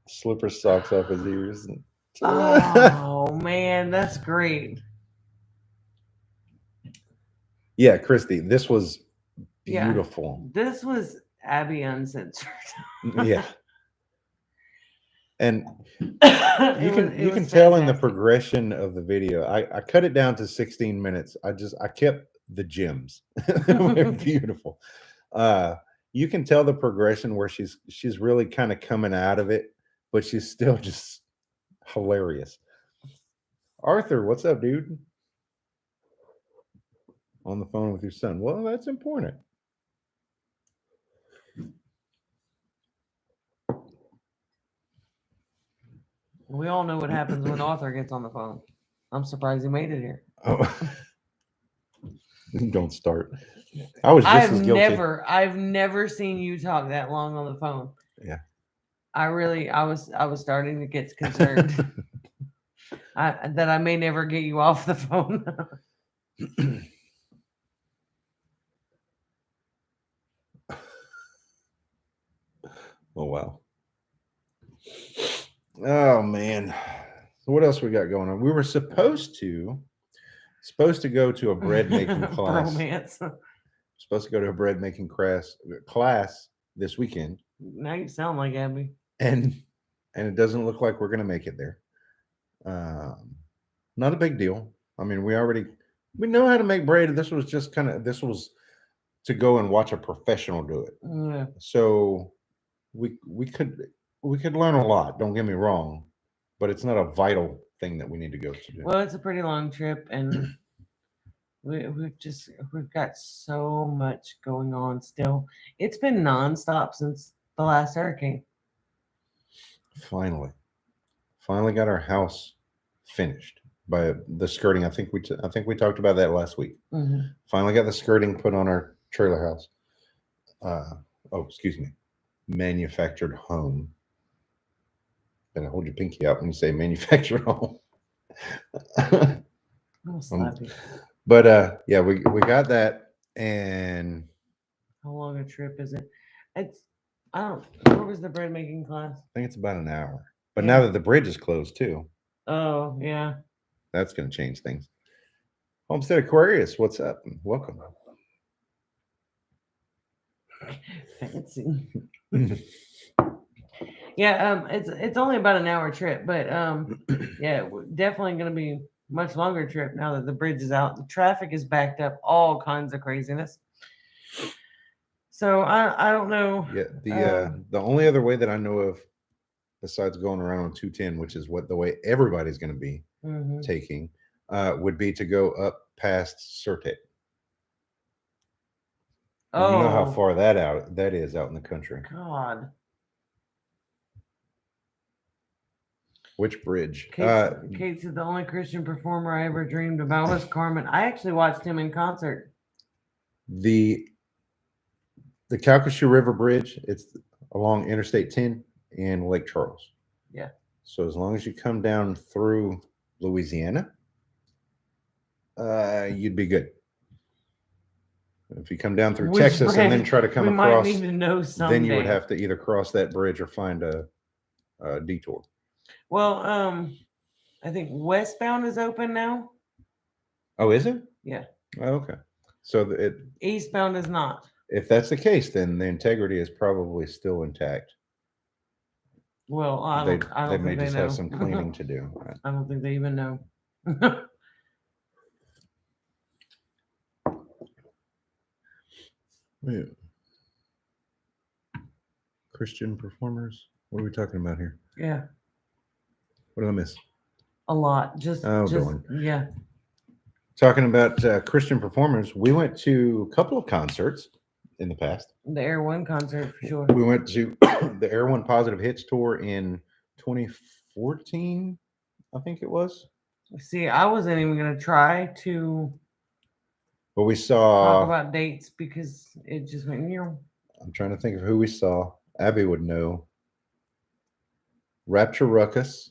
Slipper socks off his ears. Oh man, that's great. Yeah, Christy, this was beautiful. Yeah, this was Abby uncensored. Yeah. And you can tell in the progression of the video. I cut it down to 16 minutes. I kept the gems. They're beautiful. You can tell the progression where she's really kind of coming out of it, but she's still just hilarious. Arthur, what's up, dude? On the phone with your son. Well, that's important. We all know what happens when Arthur gets on the phone. I'm surprised he made it here. Oh. Don't start. I was just as guilty. I've never seen you talk that long on the phone. Yeah. I was starting to get concerned that I may never get you off the phone. Oh wow. Oh man. So what else we got going on? We were supposed to go to a bread making class. Romance. Supposed to go to a bread making class this weekend. Now you sound like Abby. And it doesn't look like we're gonna make it there. Not a big deal. I mean, we know how to make bread. This was to go and watch a professional do it. Yeah. So we could learn a lot. Don't get me wrong, but it's not a vital thing that we need to go to do. Well, it's a pretty long trip, and we've got so much going on still. It's been nonstop since the last hurricane. Finally got our house finished by the skirting. I think we talked about that last week. Mm-hmm. Finally got the skirting put on our trailer house. Manufactured home. And I hold your pinky out when you say manufactured home. But yeah, we got that. And how long a trip is it? Where was the bread making class? I think it's about an hour. But now that the bridge is closed too. Oh yeah. That's going to change things. Homestead Aquarius, what's up? Welcome. Fancy. Yeah, it's only about an hour trip, but yeah, definitely going to be much longer trip now that the bridge is out. The traffic is backed up, all kinds of craziness. So I don't know. Yeah, the only other way that I know of besides going around on 210, which is what the way everybody's going to be taking, would be to go up past Sirte. And you know how far that is out in the country. God. Which bridge? Kate said the only Christian performer I ever dreamed about was Carmen. I actually watched him in concert. The Calcasieu River Bridge, it's along Interstate 10 in Lake Charles. Yeah. So as long as you come down through Louisiana, you'd be good. If you come down through Texas and then try to come across, might need to know someday. then you would have to either cross that bridge or find a detour. Well, I think westbound is open now. Oh, is it? Yeah. Oh, okay. So eastbound is not. If that's the case, then the integrity is probably still intact. Well, I don't they think may they just know. have some cleaning to do. I don't think they even know. Wait. Christian performers? What are we talking about here? Yeah. What did I miss? A lot. Yeah. Talking about Christian performers, we went to a couple of concerts in the past. The Air One concert for sure. We went to the Air One Positive Hits tour in 2014, I think it was. See, I wasn't even going to try to but we saw talk about dates because it just went, I'm trying to think of who we saw. Abby would know. Rapture Ruckus,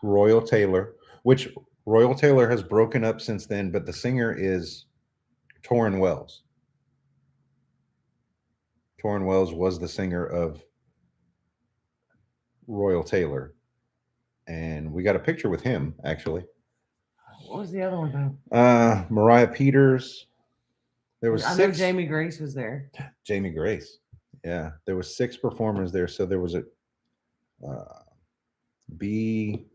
Royal Taylor, which Royal Taylor has broken up since then, but the singer is Torrin Wells. Torrin Wells was the singer of Royal Taylor. And we got a picture with him, actually. What was the other one, though? Mariah Peters. There was I know Jamie Grace was there. Jamie Grace. Yeah. There was 6 performers there. So there was a B.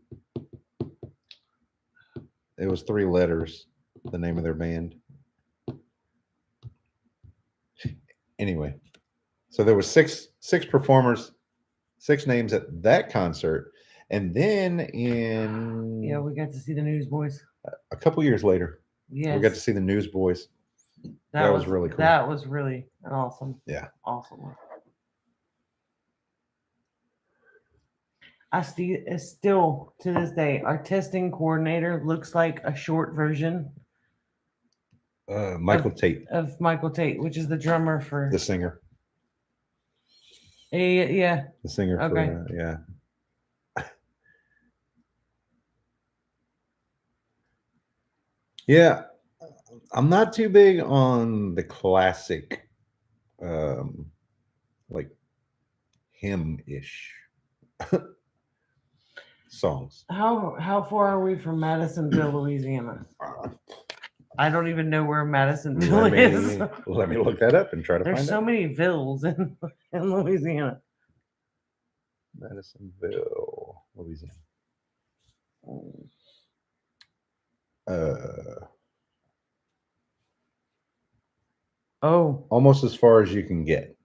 It was 3 letters, the name of their band. Anyway, so there was six performers, 6 names at that concert. And then we got to see the Newsboys. A couple years later, yes, we got to see the Newsboys. That was really cool. That was really an awesome. Yeah. Awesome one. I still to this day, our testing coordinator looks like a short version. Michael Tate. Of Michael Tate, which is the drummer for the singer. Yeah. The singer for yeah. Yeah, I'm not too big on the classic, like hymn-ish songs. How far are we from Madisonville, Louisiana? I don't even know where Madisonville is. Let me look that up and try to find out. There's so many villes in Louisiana. Madisonville, Louisiana. Almost as far as you can get.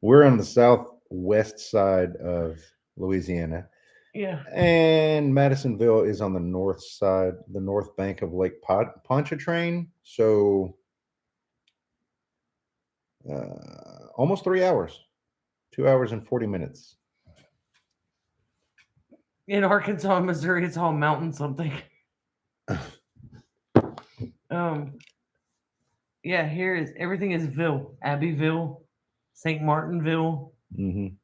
We're on the southwest side of Louisiana. Yeah. And Madisonville is on the north side, the north bank of Lake Pontchartrain. So almost 3 hours, 2 hours and 40 minutes. In Arkansas, Missouri, it's all mountain something. Yeah, here is everything is Ville, Abbeville, St. Martinville. Mm-hmm.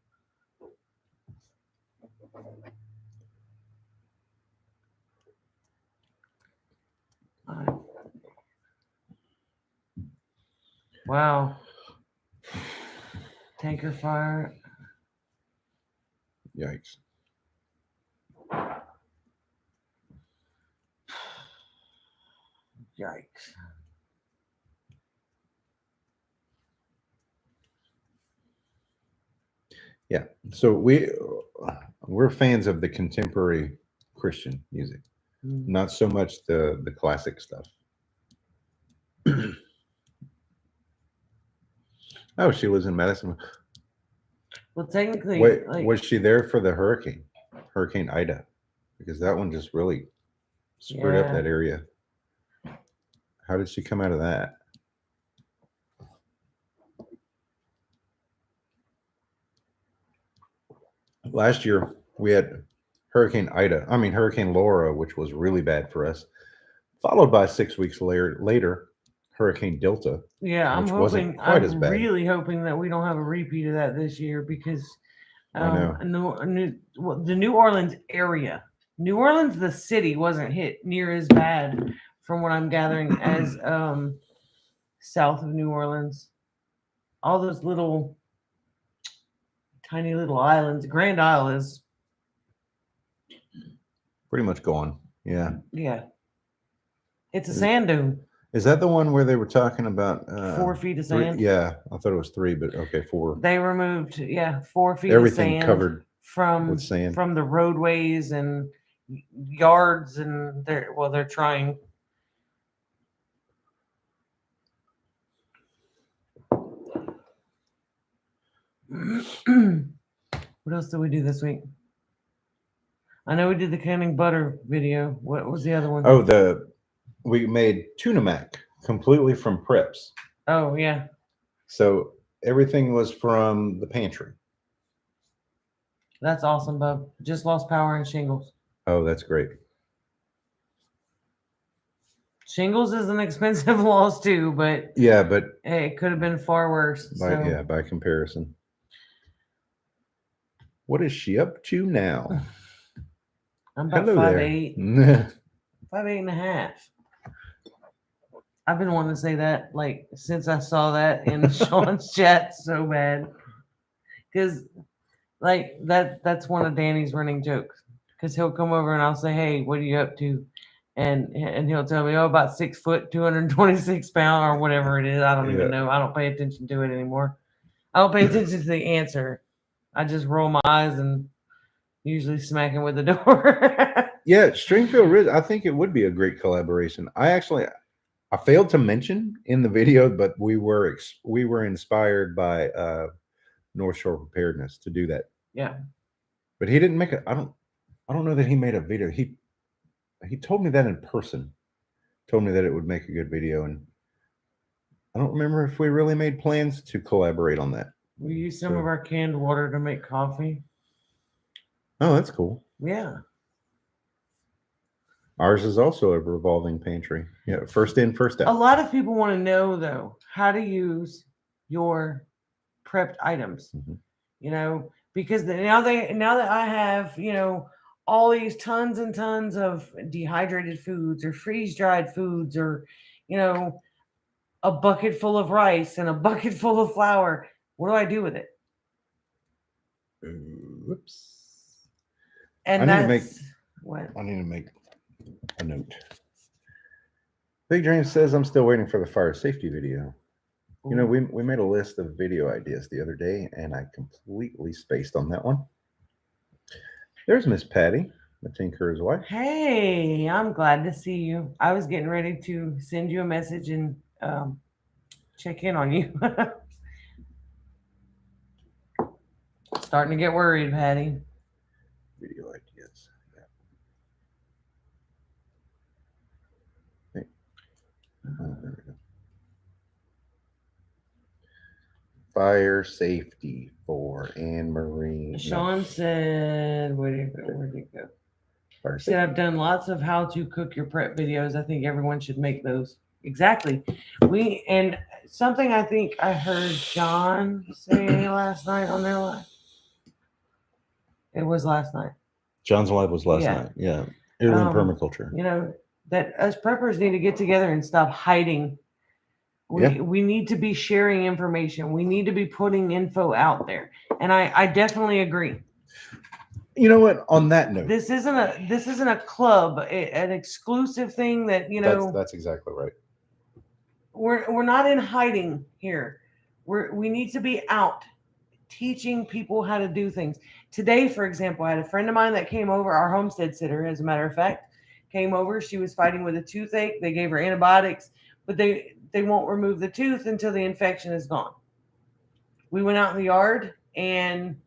Wow. Tanker fire. Yikes. Yikes. Yeah. So we're fans of the contemporary Christian music, not so much the classic stuff. Oh, she lives in Madison. Well, technically, Wait, like, was she there for the Hurricane Ida? Because that one just really screwed up yeah. that area. How did she come out of that? Last year we had Hurricane Laura, which was really bad for us, followed by 6 weeks later Hurricane Delta, Yeah, which wasn't quite as I'm bad. really hoping that we don't have a repeat of that this year because I know. the New Orleans area, New Orleans, the city wasn't hit near as bad from what I'm gathering as south of New Orleans. All those little tiny little islands. Grand Isle is, Pretty much gone. Yeah. yeah, it's a Is, sand dune. is that the one where they were talking about 4 feet of three? sand. Yeah, I thought it was three, but okay, 4. They removed 4 feet Everything of sand covered from with sand. from the roadways and yards, and they're trying. What else did we do this week? I know we did the canning butter video. What was the other one? Oh, we made tuna mac completely from preps. Oh, yeah. So everything was from the pantry. That's awesome, bub. Just lost power in shingles. Oh, that's great. Shingles is an expensive loss too, but Yeah, but it could have been far worse. by comparison. What is she up to now? I'm about Hello 5'8", there. 5'8.5". I've been wanting to say that like since I saw that in Sean's chat so bad, because like that's one of Danny's running jokes. Because he'll come over and I'll say, "Hey, what are you up to?" And he'll tell me, "Oh, about 6 foot, 226 pound, or whatever it is." I don't even know. I don't pay attention to it anymore. I don't pay attention to the answer. I just roll my eyes and usually smack him with the door. Yeah, Stringfield Ridge. I think it would be a great collaboration. I failed to mention in the video, but we were inspired by North Shore Preparedness to do that. Yeah. But he didn't make it. I don't know that he made a video. He told me that in person. Told me that it would make a good video, and I don't remember if we really made plans to collaborate on that. We use some of our canned water to make coffee. Oh, that's cool. Yeah. Ours is also a revolving pantry. Yeah, first in, first A out. lot of people want to know though how to use your prepped items. Mhm. You know, because now that I have, all these tons and tons of dehydrated foods or freeze dried foods or, a bucket full of rice and a bucket full of flour, what do I do with it? Whoops. And I need to make a note. Big Dream says I'm still waiting for the fire safety video. You know, we made a list of video ideas the other day, and I completely spaced on that one. There's Miss Patty, the tinkerer's wife. Hey, I'm glad to see you. I was getting ready to send you a message and check in on you. Starting to get worried, Patty. Video ideas. Yeah. Oh, there we go. Fire safety for Anne Marie. Sean said, where did it go? Fire He said, safety. I've done lots of how to cook your prep videos. I think everyone should make those. Exactly. And something I think I heard John say last night on their live. It was last night. John's live was last night. Yeah. Heirloom permaculture. That us preppers need to get together and stop hiding. We need to be sharing information. We need to be putting info out there. And I definitely agree. You know what? On that note, this isn't a club, an exclusive thing that That's exactly right. We're not in hiding here. We need to be out teaching people how to do things. Today, for example, I had a friend of mine that came over, our homestead sitter, as a matter of fact, came over. She was fighting with a toothache. They gave her antibiotics, but they won't remove the tooth until the infection is gone. We went out in the yard and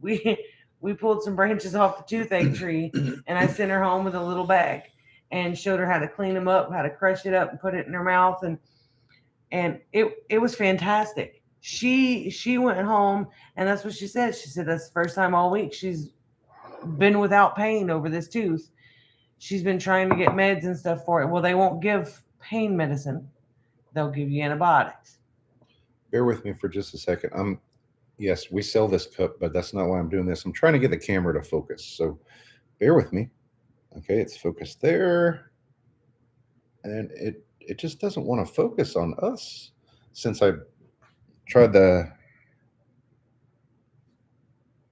we pulled some branches off the toothache tree, and I sent her home with a little bag and showed her how to clean them up, how to crush it up and put it in her mouth, and it was fantastic. She went home, and that's what she said. She said that's the first time all week she's been without pain over this tooth. She's been trying to get meds and stuff for it. Well, they won't give pain medicine. They'll give you antibiotics. Bear with me for just a second. Yes, we sell this cup, but that's not why I'm doing this. I'm trying to get the camera to focus. So bear with me. Okay, it's focused there. And it just doesn't want to focus on us since I tried the.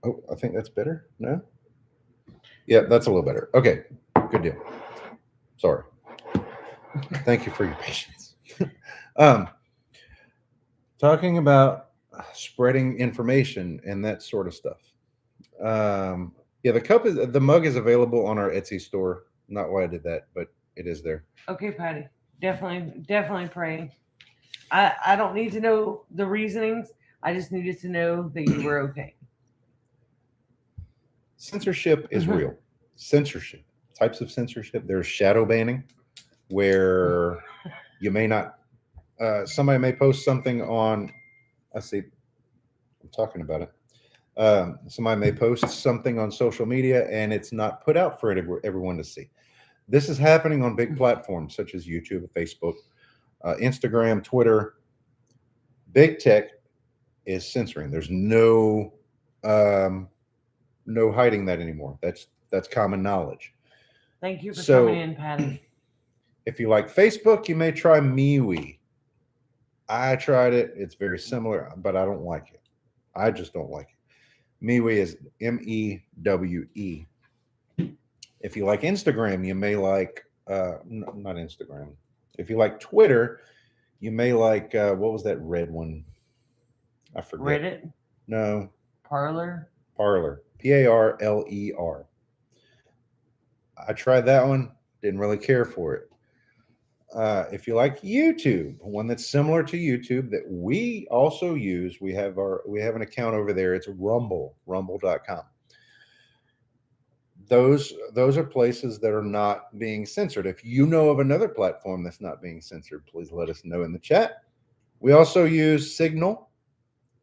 Oh, I think that's better. No? Yeah, that's a little better. Okay, good deal. Sorry. Thank you for your patience. Talking about spreading information and that sort of stuff. Yeah, the mug is available on our Etsy store. Not why I did that, but it is there. Okay, Patty. Definitely praying. I don't need to know the reasonings. I just needed to know that you were okay. Censorship is real. Censorship. Types of censorship. There's shadow banning, where you may not. Somebody may post something on. I see. I'm talking about it. Somebody may post something on social media, and it's not put out for everyone to see. This is happening on big platforms such as YouTube, Facebook, Instagram, Twitter. Big tech is censoring. There's no hiding that anymore. That's common knowledge. Thank you for coming in, Patty. If you like Facebook, you may try MeWe. I tried it. It's very similar, but I don't like it. I just don't like it. MeWe is MEWE. If you like Instagram, you may like not Instagram. If you like Twitter, you may like what was that red one? I forget. Reddit? No. Parler? Parler. Parler. I tried that one. Didn't really care for it. If you like YouTube, one that's similar to YouTube that we also use, we have an account over there. It's rumble.com. Those are places that are not being censored. If you know of another platform that's not being censored, please let us know in the chat. We also use Signal,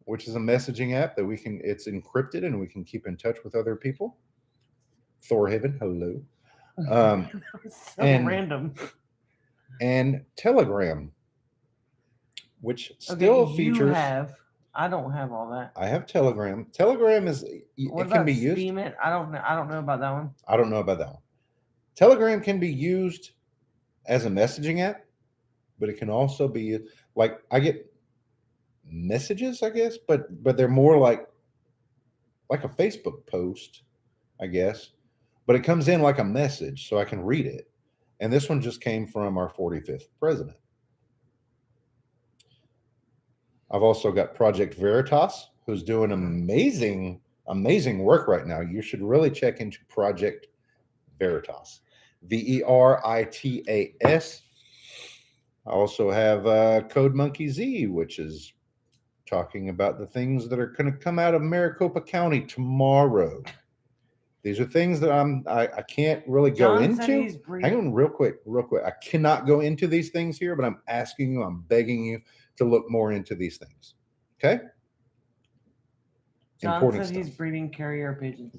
which is a messaging app that it's encrypted and we can keep in touch with other people. Thorhaven, hello. That was so random. And Telegram, which still features. I don't have all that. I have Telegram. Telegram is What can be used. Steemit? I don't know about that one. I don't know about that one. Telegram can be used as a messaging app, but it can also be like I get messages, I guess, but they're more like a Facebook post, I guess. But it comes in like a message, so I can read it. And this one just came from our 45th president. I've also got Project Veritas, who's doing amazing work right now. You should really check into Project Veritas. Veritas. I also have Code Monkey Z, which is talking about the things that are going to come out of Maricopa County tomorrow. These are things that I can't really go into. Hang on real quick. I cannot go into these things here, but I'm asking you, I'm begging you to look more into these things. Okay? John Important said stuff. He's breeding carrier pigeons.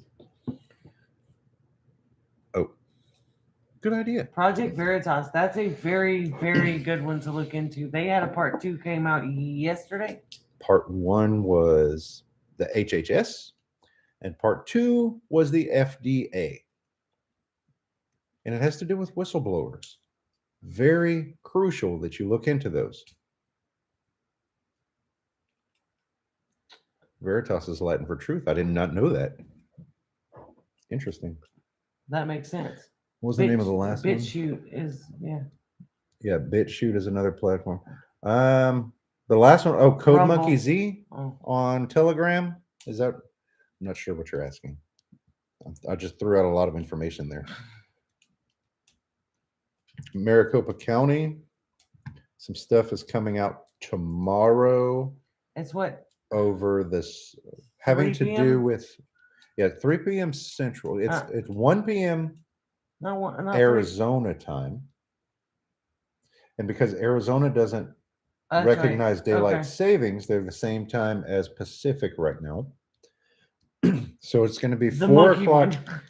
Oh, good idea. Project Veritas. That's a very, very good one to look into. They had a part 2 came out yesterday. Part 1 was the HHS. And part 2 was the FDA. And it has to do with whistleblowers. Very crucial that you look into those. Veritas is Latin for truth. I did not know that. Interesting. That makes sense. What was the name of the last one? BitChute is, yeah. Yeah, BitChute is another platform. The last one, Code Monkey Z on Telegram. Is that... I'm not sure what you're asking. I just threw out a lot of information there. Maricopa County. Some stuff is coming out tomorrow. It's what? Over this, having to do with Yeah, 3 p.m. Central. Uh, It's 1 p.m. not Arizona time. And because Arizona doesn't That's recognize right. daylight Okay. savings, they're the same time as Pacific right now. So it's going to be The 4 monkey o'clock one.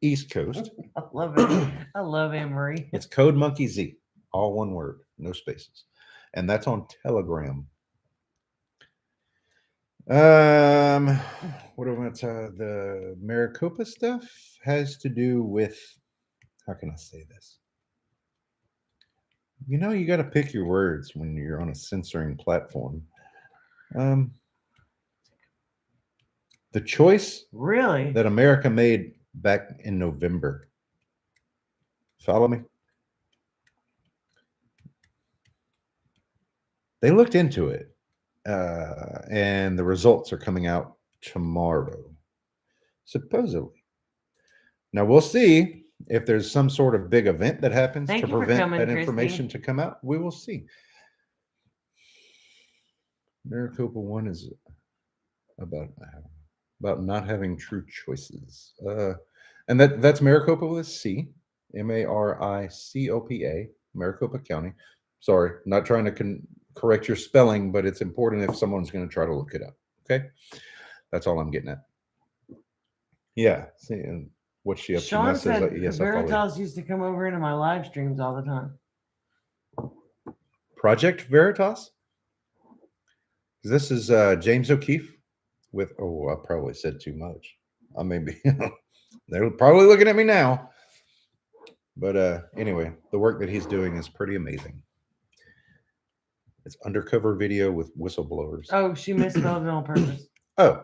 East Coast. I love it. I love Anne Marie. It's Code Monkey Z, all one word, no spaces. And that's on Telegram. What about the Maricopa stuff has to do with, how can I say this? You know, you got to pick your words when you're on a censoring platform. The choice Really? that America made back in November. Follow me? They looked into it, and the results are coming out tomorrow, supposedly. Now we'll see if there's some sort of big event that happens Thank to you for prevent coming, that Christy. information to come out. We will see. Maricopa 1 is about not having true choices. And that's Maricopa with C, Maricopa, Maricopa County. Sorry, not trying to correct your spelling, but it's important if someone's going to try to look it up. Okay, that's all I'm getting at. Yeah, see, and what's she up to? Sean Now says, said yes, I follow you. Veritas used to come over into my live streams all the time. Project Veritas. This is James O'Keefe with. Oh, I probably said too much. I may be. They're probably looking at me now. But anyway, the work that he's doing is pretty amazing. It's undercover video with whistleblowers. Oh, she misspelled it on purpose. Oh.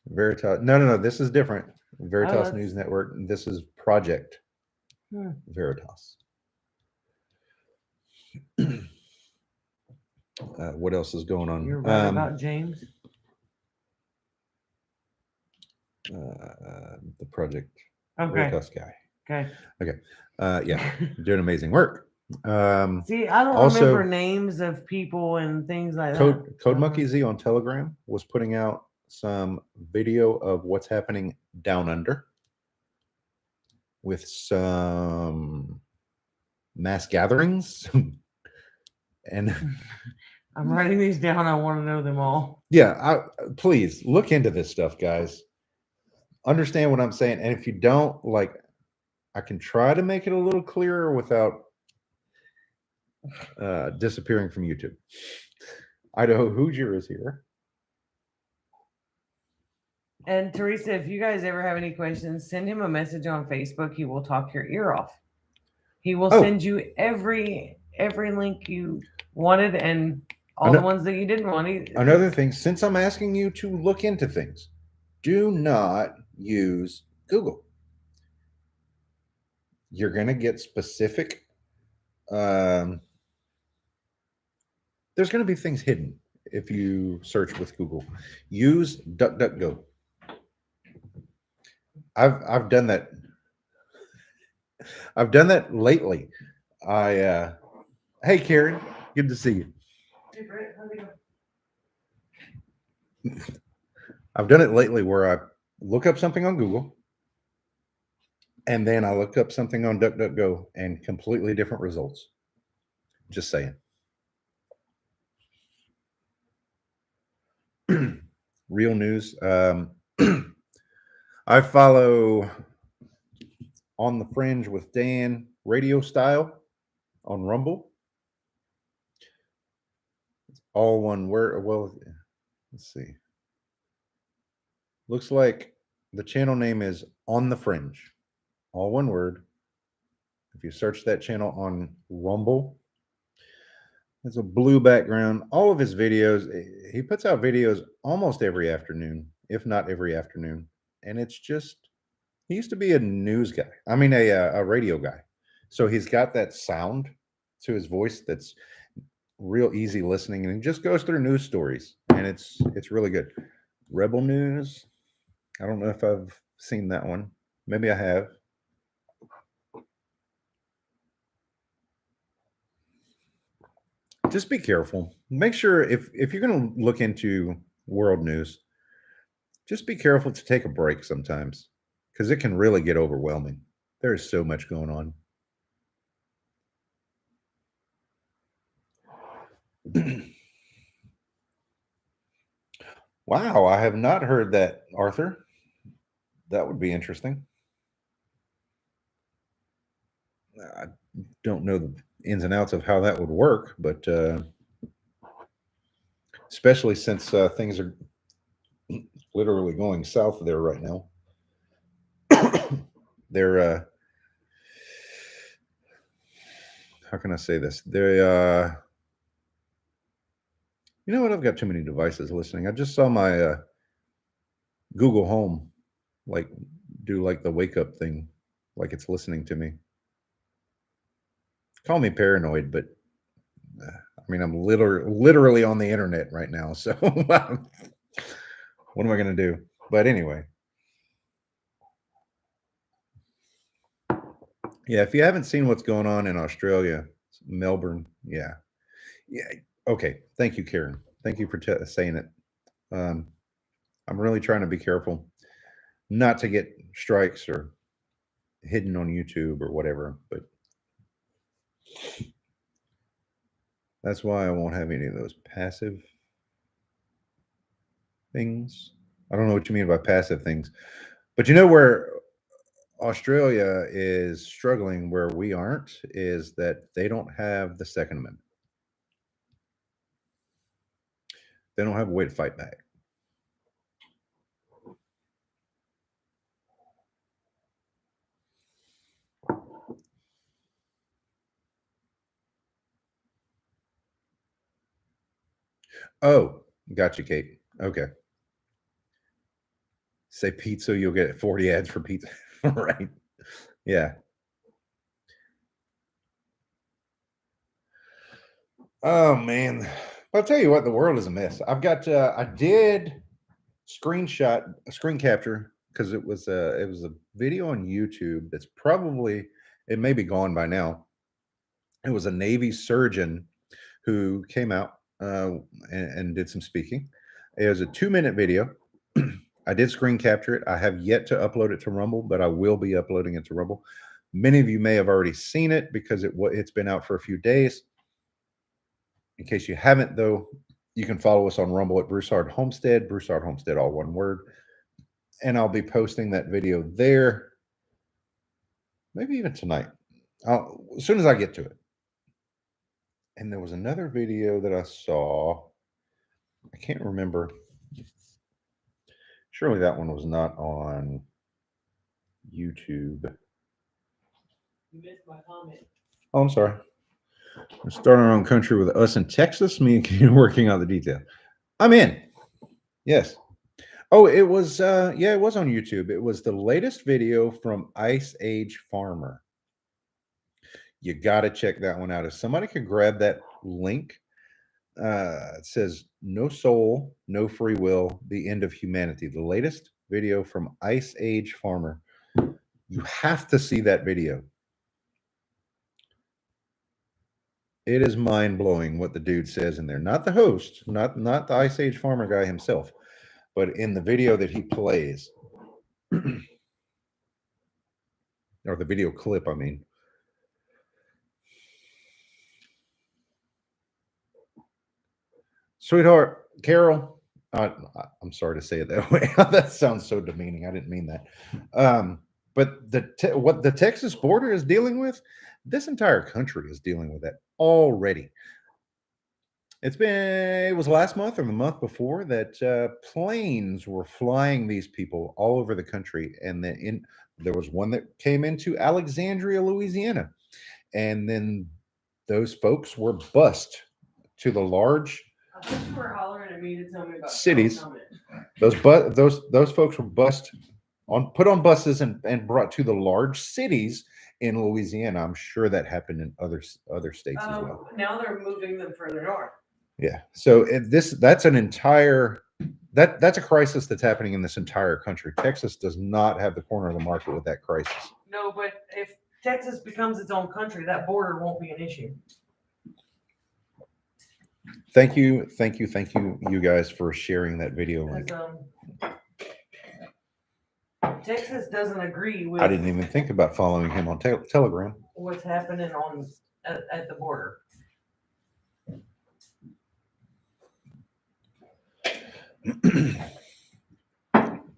Veritas. No. This is different. Veritas News Network. This is Project Veritas. What else is going on? You're right about James. The Project Veritas guy. Okay. Yeah, doing amazing work. See, I don't also, remember names of people and things like that. Code Monkey Z on Telegram was putting out some video of what's happening down under with some mass gatherings. And I'm writing these down. I want to know them all. Yeah, please look into this stuff, guys. Understand what I'm saying. And if you don't, like, I can try to make it a little clearer without disappearing from YouTube. Idaho Hoosier is here. And Teresa, if you guys ever have any questions, send him a message on Facebook. He will talk your ear off. He will send you every link you wanted and all the ones that you didn't want. Another thing, since I'm asking you to look into things, do not use Google. You're going to get specific. There's going to be things hidden if you search with Google. Use DuckDuckGo. I've done that. I've done that lately. Hey Karen, good to see you. Hey Brett, how's it going? I've done it lately where I look up something on Google and then I look up something on DuckDuckGo and completely different results. Just saying. Real news. I follow On the Fringe with Dan radio style on Rumble. It's all one word. Well, let's see. Looks like the channel name is On the Fringe. All one word. If you search that channel on Rumble, it's a blue background. All of his videos, he puts out videos almost every afternoon, if not every afternoon. And it's just, he used to be a news guy. I mean, a radio guy. So he's got that sound to his voice that's real easy listening, and he just goes through news stories, and it's really good. Rebel News. I don't know if I've seen that one. Maybe I have. just be careful. Make sure if you're going to look into world news, just be careful to take a break sometimes because it can really get overwhelming. There is so much going on. Wow, I have not heard that, Arthur. That would be interesting. I don't know the ins and outs of how that would work, but especially since things are literally going south there right now. They're how can I say this? They you know what? I've got too many devices listening. I just saw my Google Home like do like the wake up thing, like it's listening to me. Call me paranoid, but I mean I'm literally on the internet right now. So what am I going to do? But anyway, yeah. If you haven't seen what's going on in Australia, Melbourne, yeah, yeah. Okay, thank you, Karen. Thank you for saying it. Um, I'm really trying to be careful not to get strikes or hidden on YouTube or whatever, but that's why I won't have any of those passive things. I don't know what you mean by passive things, but you know where Australia is struggling where we aren't is that they don't have the Second Amendment. They don't have a way to fight back. Oh, gotcha, Kate. Okay. Say pizza, you'll get 40 ads for pizza. Right. Yeah. Oh man. I'll tell you what, the world is a mess. I did screen capture because it was a video on YouTube that's probably it may be gone by now. It was a Navy surgeon who came out and did some speaking. It was a 2-minute video. I did screen capture it. I have yet to upload it to Rumble, but I will be uploading it to Rumble. Many of you may have already seen it because it's been out for a few days. In case you haven't, though, you can follow us on Rumble at Broussard Homestead, Broussard Homestead, all one word. And I'll be posting that video there, maybe even tonight, as soon as I get to it. And there was another video that I saw. I can't remember. Surely that one was not on YouTube. You missed my comment. Oh, I'm sorry. We're starting our own country with us in Texas. Me and Kate working out the detail. I'm in. Yes. Oh, it was yeah, it was on YouTube. It was the latest video from Ice Age Farmer. You got to check that one out. If somebody could grab that link, it says "No Soul, No Free Will: The End of Humanity." The latest video from Ice Age Farmer. You have to see that video. It is mind blowing what the dude says in there. Not the host, not the Ice Age Farmer guy himself, but in the video that he plays, or the video clip. I mean. Sweetheart, Carol, I'm sorry to say it that way. That sounds so demeaning. I didn't mean that. But what the Texas border is dealing with, this entire country is dealing with that already. It was last month or the month before that planes were flying these people all over the country. And then there was one that came into Alexandria, Louisiana. And then those folks were bused to the large I thought you were hollering at me to tell me about cities. Those folks were put on buses and brought to the large cities in Louisiana. I'm sure that happened in other states as well. Now they're moving them further north. Yeah. So that's an entire that's a crisis that's happening in this entire country. Texas does not have the corner of the market with that crisis. No, but if Texas becomes its own country, that border won't be an issue. Thank you, you guys for sharing that video link. Because Texas doesn't agree with I didn't even think about following him on Telegram. what's happening on at the border.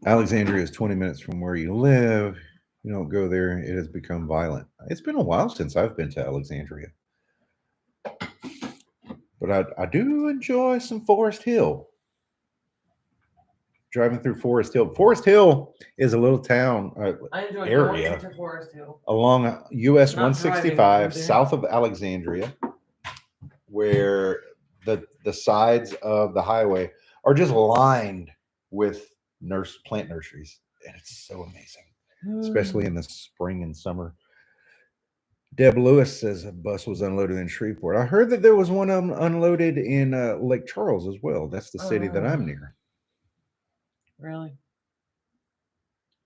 Alexandria is 20 minutes from where you live. You don't go there, it has become violent. It's been a while since I've been to Alexandria. But I do enjoy some Forest Hill. Driving through Forest Hill. Forest Hill is a little town I enjoy area going to Forest Hill. along US Not 165 driving through south of Alexandria, where the sides of the highway are just lined with plant nurseries, and it's so amazing, especially in the spring and summer. Deb Lewis says a bus was unloaded in Shreveport. I heard that there was one unloaded in Lake Charles as well. That's the city that I'm near. Really?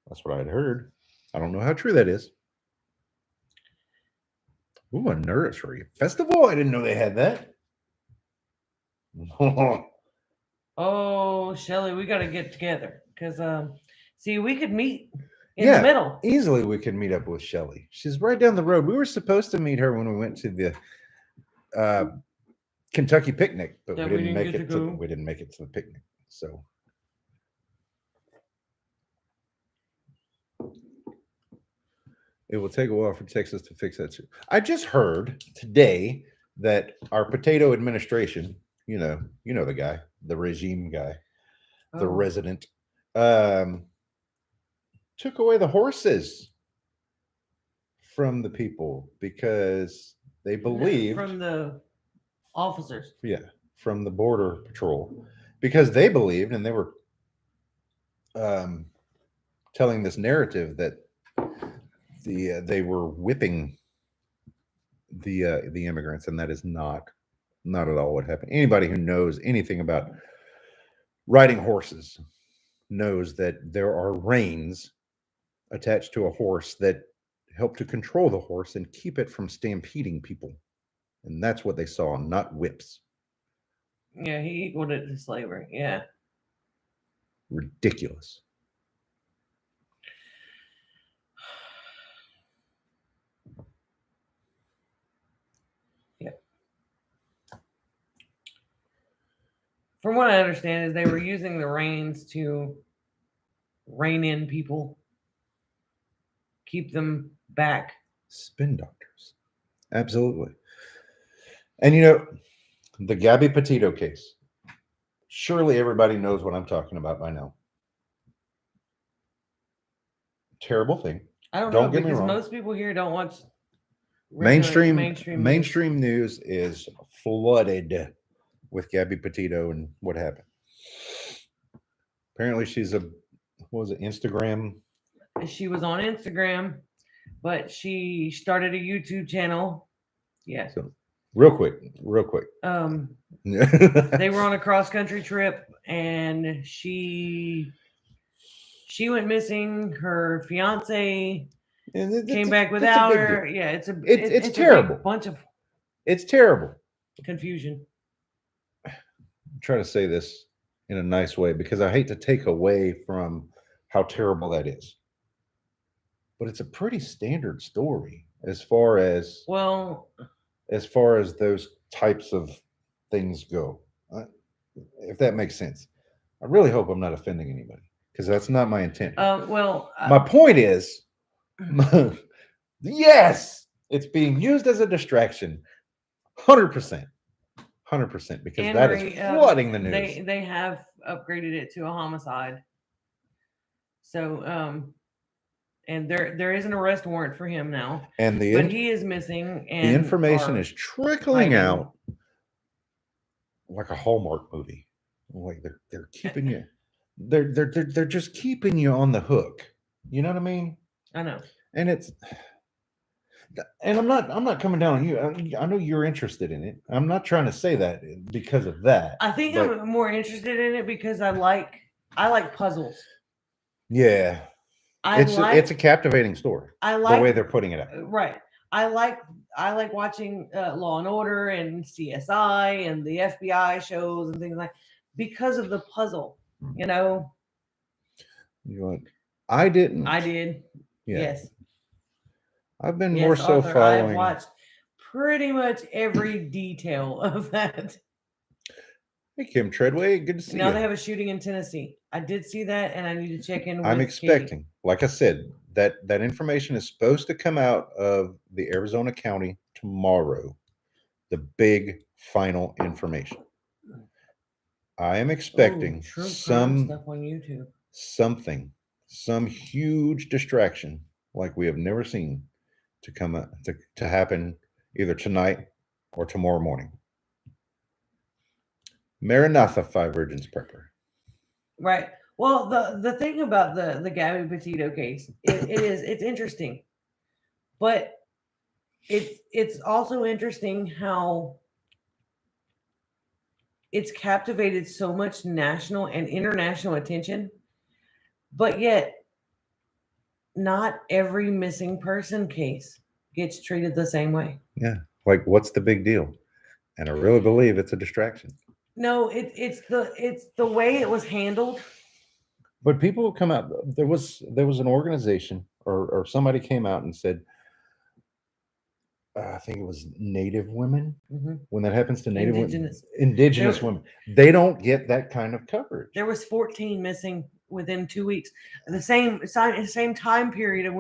That's what I'd heard. I don't know how true that is. Ooh, a nursery festival. I didn't know they had that. Oh, Shelly, we got to get together because see, we could meet in Yeah, the middle. easily we could meet up with Shelly. She's right down the road. We were supposed to meet her when we went to the Kentucky picnic, but That we we didn't didn't make get it to to go? we didn't make it to the picnic. So it will take a while for Texas to fix that too. I just heard today that our potato administration, you know the guy, the regime guy, the Oh. resident, took away the horses from the people because they believed from the officers. from the border patrol, because they believed, and they were telling this narrative that they were whipping the immigrants, and that is not at all what happened. Anybody who knows anything about riding horses knows that there are reins attached to a horse that help to control the horse and keep it from stampeding people, and that's what they saw, not whips. Yeah, he equaled it to slavery. Yeah. Ridiculous. From what I understand, is they were using the reins to rein in people, keep them back. Spin doctors. Absolutely. And the Gabby Petito case. Surely everybody knows what I'm talking about by now. Terrible thing. I don't Don't know get me because wrong. most people here don't watch mainstream news is flooded with Gabby Petito and what happened. Apparently she's Instagram. She was on Instagram, but she started a YouTube channel. Yeah. So real quick. They were on a cross country trip and she went missing. Her fiance came back without her. Yeah, it's terrible. A bunch of it's terrible confusion. Try to say this in a nice way because I hate to take away from how terrible that is, but it's a pretty standard story as far as those types of things go, if that makes sense. I really hope I'm not offending anybody because that's not my intent. My point is yes, it's being used as a distraction 100%, because that is flooding the news. They have upgraded it to a homicide. So and there is an arrest warrant for him now. And but he is missing, and the information is trickling out like a Hallmark movie. Like they're keeping you they're just keeping you on the hook. You know what I mean? I know. And I'm not coming down on you. I know you're interested in it. I'm not trying to say that because of that. I think I'm more interested in it because I like puzzles. Yeah. It's a captivating story. I like the way they're putting it out. Right. I like watching Law and Order and CSI and the FBI shows and things like because of the puzzle. You know, You know what? I didn't. I did. Yeah, Yes, I've been more yes, so Arthur. I've following. watched pretty much every detail of that. Hey, Kim Treadway, good to see Now they you. have a shooting in Tennessee. I did see that, and I need to check in I'm with Katie. expecting, like I said, that information is supposed to come out of the Arizona County tomorrow. The big final information. I am Oh, expecting true crime some stuff on YouTube. something, some huge distraction like we have never seen to come up, to happen either tonight or tomorrow morning. Maranatha, Five Virgins Prepper. Right. Well, the thing about the Gabby Petito case, it's interesting, but it's also interesting how it's captivated so much national and international attention, but yet not every missing person case gets treated the same way. Yeah, like what's the big deal? And I really believe it's a distraction. No, it's the way it was handled. But people have come out. There was an organization or somebody came out and said, I think it was Native women. Hmm. When that happens to Native Indigenous. indigenous There- women, they don't get that kind of coverage. There was 14 missing within 2 weeks, the same time period of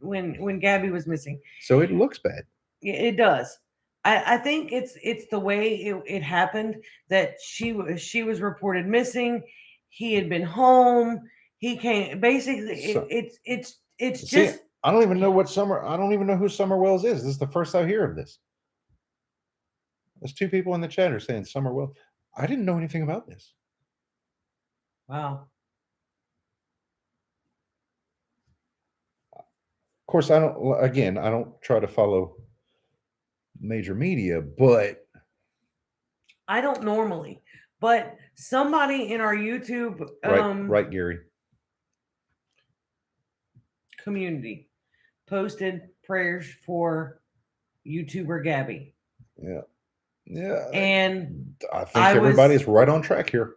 when Gabby was missing. So it looks bad. Yeah, it does. I think it's the way it happened that she was reported missing. He had been home. He came basically. So, It's see, just I don't even know what Summer. I don't even know who Summer Wells is. This is the first I hear of this. There's two people in the chat are saying Summer Wells. I didn't know anything about this. wow. Of course, I don't. Again, I don't try to follow major media, but I don't normally, but somebody in our YouTube right, Gary. community posted prayers for YouTuber Gabby. Yeah, yeah. And I think I was- everybody's right on track here.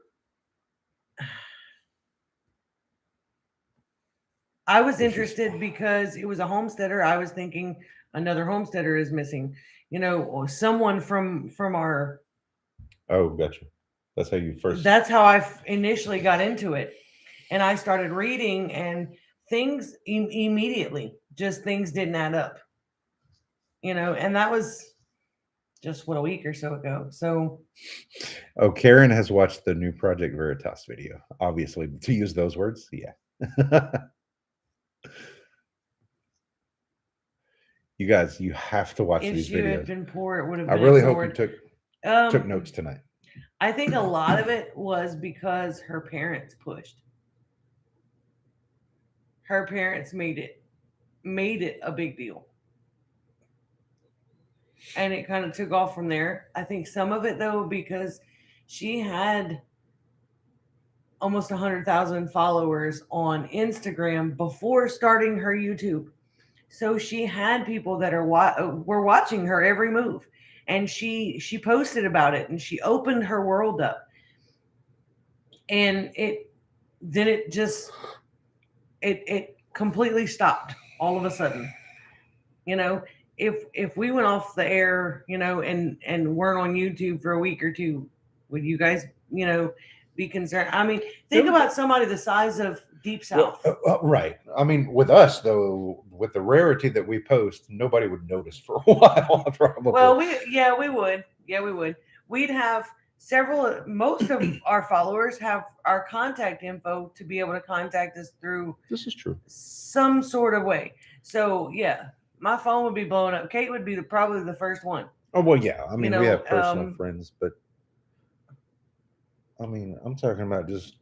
I was Which is- interested because it was a homesteader. I was thinking another homesteader is missing, or someone from our. Oh, gotcha. That's how you first. That's how I initially got into it, and I started reading, and things immediately just things didn't add up, and that was just a week or so ago. So, Oh, Karen has watched the new Project Veritas video. Obviously, to use those words, yeah. You guys, you have to watch if these she had videos. been poor, it would have I been really hope you ignored. took notes tonight. I think a lot of it was because her parents pushed. Her parents made it a big deal. And it kind of took off from there. I think some of it though, because she had almost 100,000 followers on Instagram before starting her YouTube. So she had people that were watching her every move, and she posted about it, and she opened her world up, and it just it completely stopped all of a sudden. If we went off the air, and weren't on YouTube for a week or two, would you guys, be concerned? I mean, think about somebody the size of Deep South. Right. I mean, with us though, with the rarity that we post, nobody would notice for a while. Probably. Well, we would. Yeah, we would. We'd have most of our followers have our contact info to be able to contact us through This is true. some sort of way. So yeah, my phone would be blowing up. Kate would be probably the first one. Oh well, yeah. I mean, we have personal um, friends, but I mean, I'm talking about just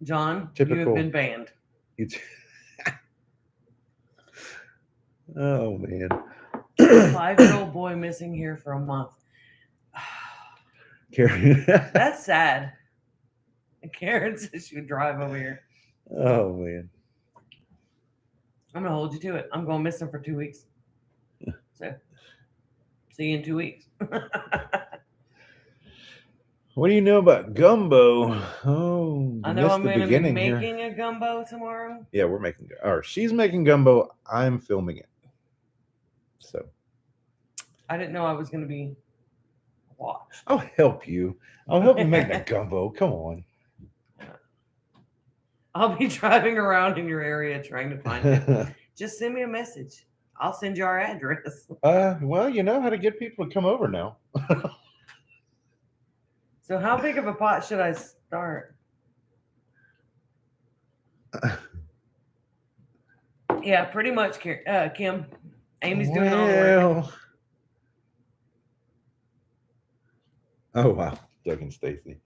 John, you typical. have been banned. Oh man. 5-year-old boy missing here for a month. Karen. That's sad. Karen says she would drive over here. Oh man. I'm gonna hold you to it. I'm gonna miss him for 2 weeks. That's So see you in 2 weeks. What do you know about gumbo? Oh, you I know missed I'm the going to be beginning here. making a gumbo tomorrow. Yeah, we're making, or she's making gumbo. I'm filming it. So I didn't know I was going to be watched. I'll help you. I'll help you make the gumbo. Come on. I'll be driving around in your area trying to find it. Just send me a message. I'll send you our address. Well, you know how to get people to come over now. So how big of a pot should I start? Yeah, pretty much, Kim. Amy's doing all the work. Oh wow, Doug and Stacy.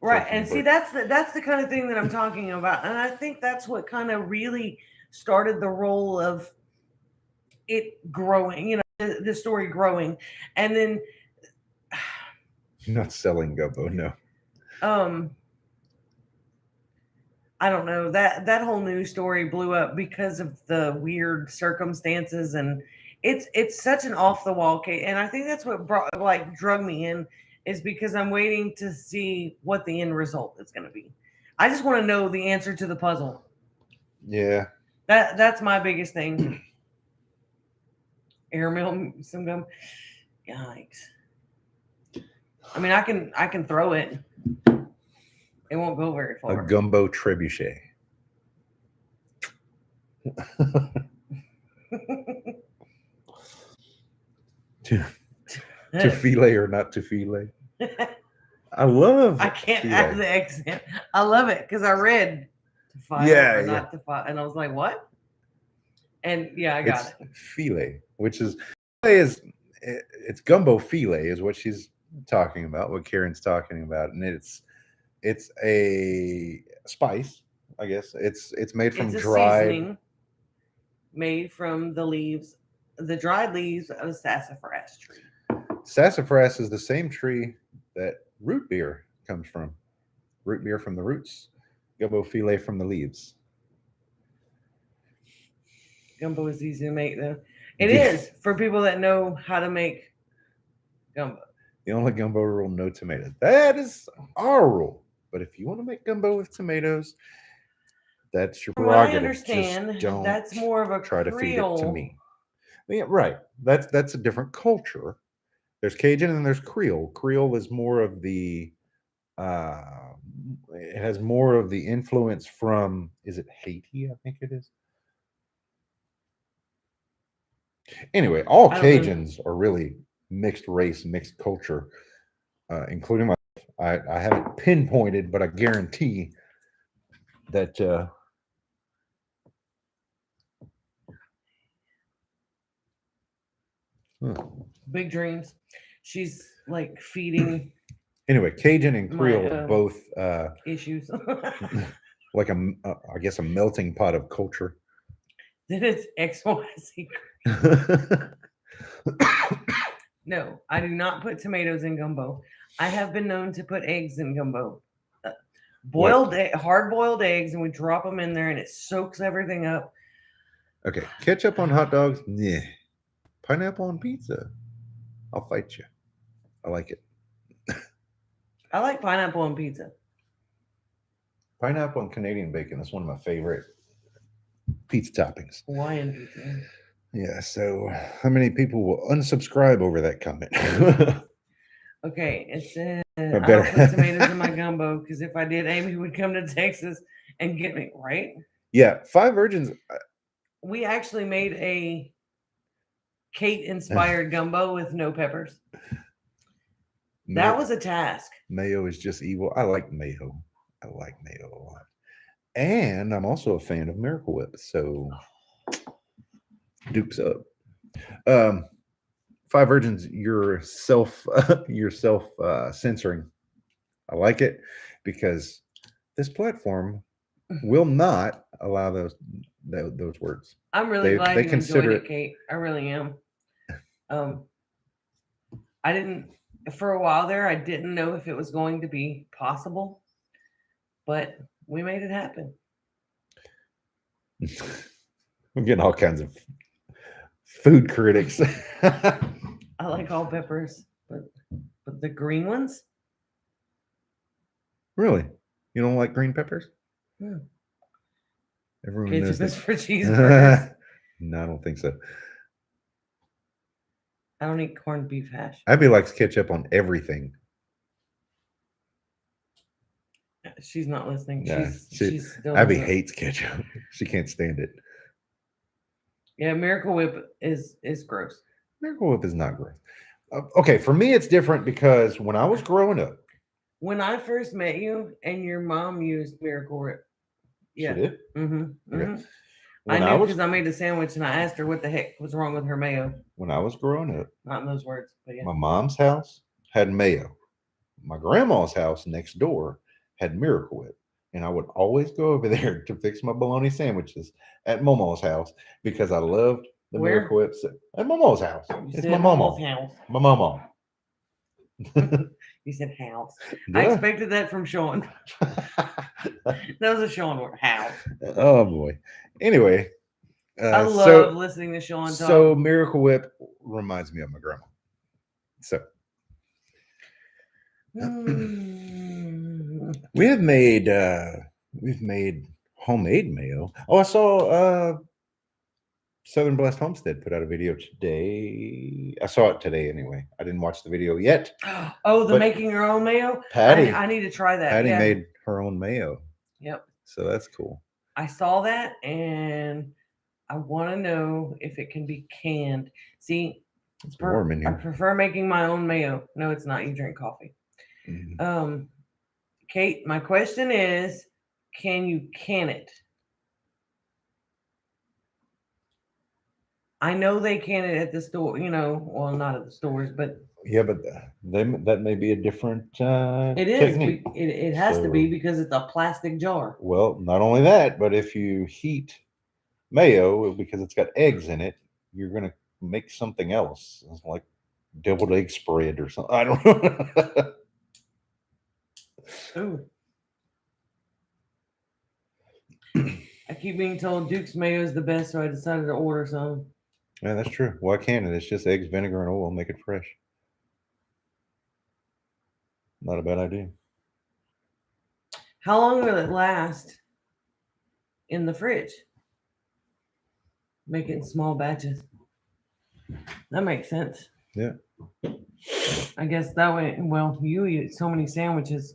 Right, and see that's the kind of thing that I'm talking about, and I think that's what kind of really started the role of it growing. You know, the story growing, and then Not selling gumbo, no. I don't know, that whole news story blew up because of the weird circumstances, and it's such an off the wall case, and I think that's what drug me in, is because I'm waiting to see what the end result is going to be. I just want to know the answer to the puzzle. Yeah, that's my biggest thing. Airmail some gum. Yikes! I mean, I can throw it. It won't go very far. a gumbo trebuchet. To filet or not to filet. I love. I can't add the accent. I love it because I read to file or not to file, and I was like, "What?" And yeah, I got it. Filet, which is it's gumbo filet, is what she's talking about. What Karen's talking about, and it's a spice, I guess. It's made from dried seasoning made from the dried leaves of a sassafras tree. Sassafras is the same tree that root beer comes from. Root beer from the roots, gumbo filet from the leaves. Gumbo is easy to make, though. It is for people that know how to make gumbo. The only gumbo rule: no tomato. That is our rule. But if you want to make gumbo with tomatoes, that's your prerogative. I understand. Just that's more of a try Creole. to feed it to me. Yeah, right. That's a different culture. There's Cajun and there's Creole. Creole is more of the it has more of the influence from, is it Haiti? I think it is. Anyway, all Cajuns are really mixed race, mixed culture, including my. I haven't pinpointed, but I guarantee that big dreams. She's like feeding. Anyway, Cajun and Creole both issues. Like I guess a melting pot of culture. Then it's XYZ. No, I do not put tomatoes in gumbo. I have been known to put eggs in gumbo. Hard-boiled eggs, and we drop them in there, and it soaks everything up. Okay, ketchup on hot dogs? Yeah. Pineapple on pizza? I'll fight you. I like it. I like pineapple on pizza. Pineapple and Canadian bacon is one of my favorite pizza toppings. Hawaiian pizza. Yeah, so how many people will unsubscribe over that comment? Okay, it says I don't put tomatoes in my gumbo because if I did, Amy would come to Texas and get me, right? Yeah, 5 Virgins. We actually made a Kate-inspired gumbo with no peppers. That was a task. Mayo is just evil. I like mayo. I like mayo a lot. And I'm also a fan of Miracle Whip, so Duke's up. 5 Virgins, you're self censoring. I like it because this platform will not allow those words. I'm really glad you enjoyed it, Kate. I really am. I didn't, for a while there, I didn't know if it was going to be possible, but we made it happen. I'm getting all kinds of Food critics. I like all peppers, but the green ones. Really? You don't like green peppers? Hmm. Everyone knows Ketchup is that. for cheeseburgers. No, I don't think so. I don't eat corned beef hash. Abby likes ketchup on everything. She's not listening. Nah, She's still Abby doesn't. hates ketchup. She can't stand it. Yeah, Miracle Whip is gross. Miracle Whip is not gross. Okay, for me, it's different because when I was growing up, When I first met you and your mom used Miracle Whip. she Yeah. did. Mm-hmm. Okay. Mm-hmm. I When knew was because I made a sandwich and I asked her what the heck was wrong with her mayo. when I was growing up, Not in those words, but yeah. my mom's house had mayo. My grandma's house next door had Miracle Whip. And I would always go over there to fix my bologna sandwiches at Momo's house because I loved the Where? Miracle Whip. At Momo's house. You It's said my Momo's Momo. house. My Momo. You said house. Did I I? expected that from Sean. That was a Sean word. House. Oh boy. Anyway, I love so listening to Sean talk. so Miracle Whip reminds me of my grandma. So we've made homemade mayo. Oh, I saw Southern Blessed Homestead put out a video today. I saw it today anyway. I didn't watch the video yet. Oh, the But making your own mayo? Patty I need to try that. Patty yeah. made her own mayo. Yep. So that's cool. I saw that and I want to know if it can be canned. See, It's warm in I here. prefer making my own mayo. No, it's not. You drink coffee. Mhm. Kate, my question is, can you can it? I know they can it at the store, well, not at the stores, but Yeah, but that may be a different it is. technique. It has to be So- because it's a plastic jar. Well, not only that, but if you heat mayo because it's got eggs in it, you're gonna make something else. It's like deviled egg spread or something. I don't know. Ooh. I keep being told Duke's mayo is the best, so I decided to order some. Yeah, that's true. Why can't it? It's just eggs, vinegar, and oil. Make it fresh. Not a bad idea. How long will it last in the fridge? Make it in small batches. That makes sense. Yeah. I guess that way, well, you eat so many sandwiches.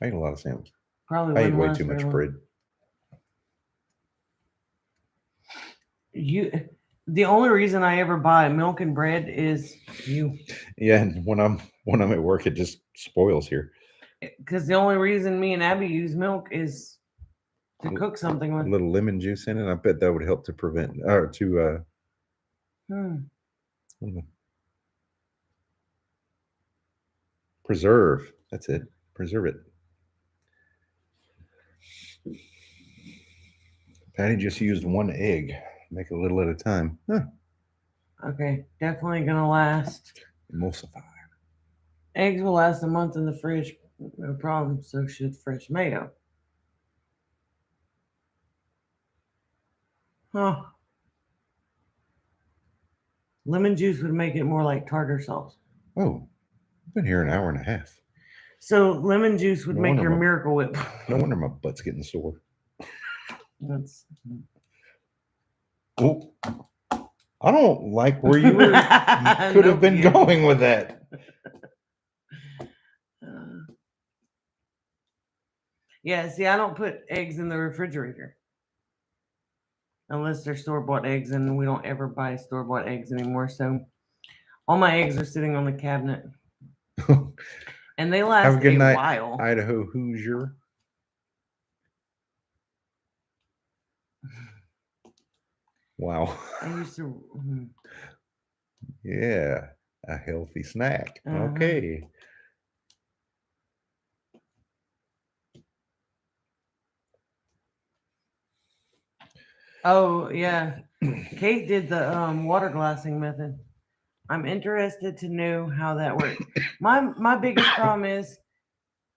I eat a lot of sandwich. Probably I eat wouldn't way last too much very long. bread. The only reason I ever buy milk and bread is you. Yeah, and when I'm at work, it just spoils here. Because the only reason me and Abby use milk is to cook something A with. little lemon juice in it. I bet that would help to prevent or to preserve. That's it. Preserve it. Patty just used one egg. Make a little at a time. Huh. Okay, definitely gonna last. Emulsify. Eggs will last a month in the fridge, no problem. So should fresh mayo. Huh. Lemon juice would make it more like tartar sauce. Oh, I've been here an hour and a half. So lemon juice would No make wonder your my- Miracle Whip. No wonder my butt's getting sore. That's Oh, I don't like where you were. You could have been yeah. going with that. Yeah, see, I don't put eggs in the refrigerator unless they're store-bought eggs, and we don't ever buy store-bought eggs anymore. So all my eggs are sitting on the cabinet, and they last Have a good night, while. Idaho Hoosier. Wow. I used to. Yeah, a healthy snack. Uh-huh. Okay. Oh yeah, Kate did the water glassing method. I'm interested to know how that works. My biggest problem is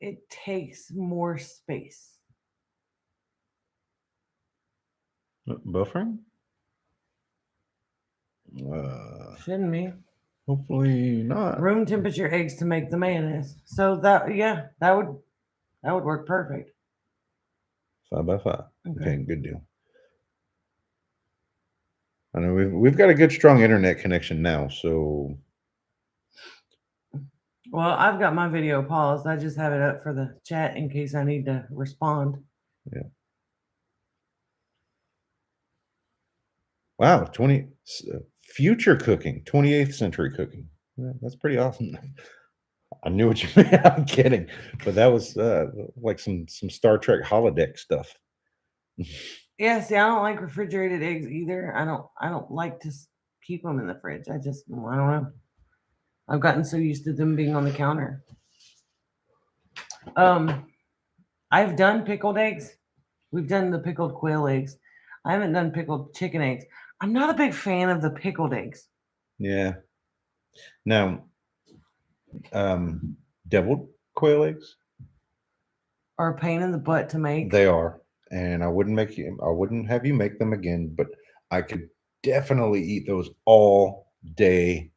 it takes more space. Buffering? Shouldn't be. Hopefully not. Room temperature eggs to make the mayonnaise. So that would work perfect. 5 by 5. Okay. Okay, good deal. I know we've got a good strong internet connection now, so Well, I've got my video paused. I just have it up for the chat in case I need to respond. yeah. Wow, future cooking, 28th century cooking. Yeah, that's pretty awesome. I knew what you meant. I'm kidding, but that was like some Star Trek holodeck stuff. Yeah, see, I don't like refrigerated eggs either. I don't like to keep them in the fridge. I don't know. I've gotten so used to them being on the counter. I've done pickled eggs. We've done the pickled quail eggs. I haven't done pickled chicken eggs. I'm not a big fan of the pickled eggs. Yeah. Now, deviled quail eggs. Are a pain in the butt to make. They are, and I wouldn't have you make them again, but I could definitely eat those all day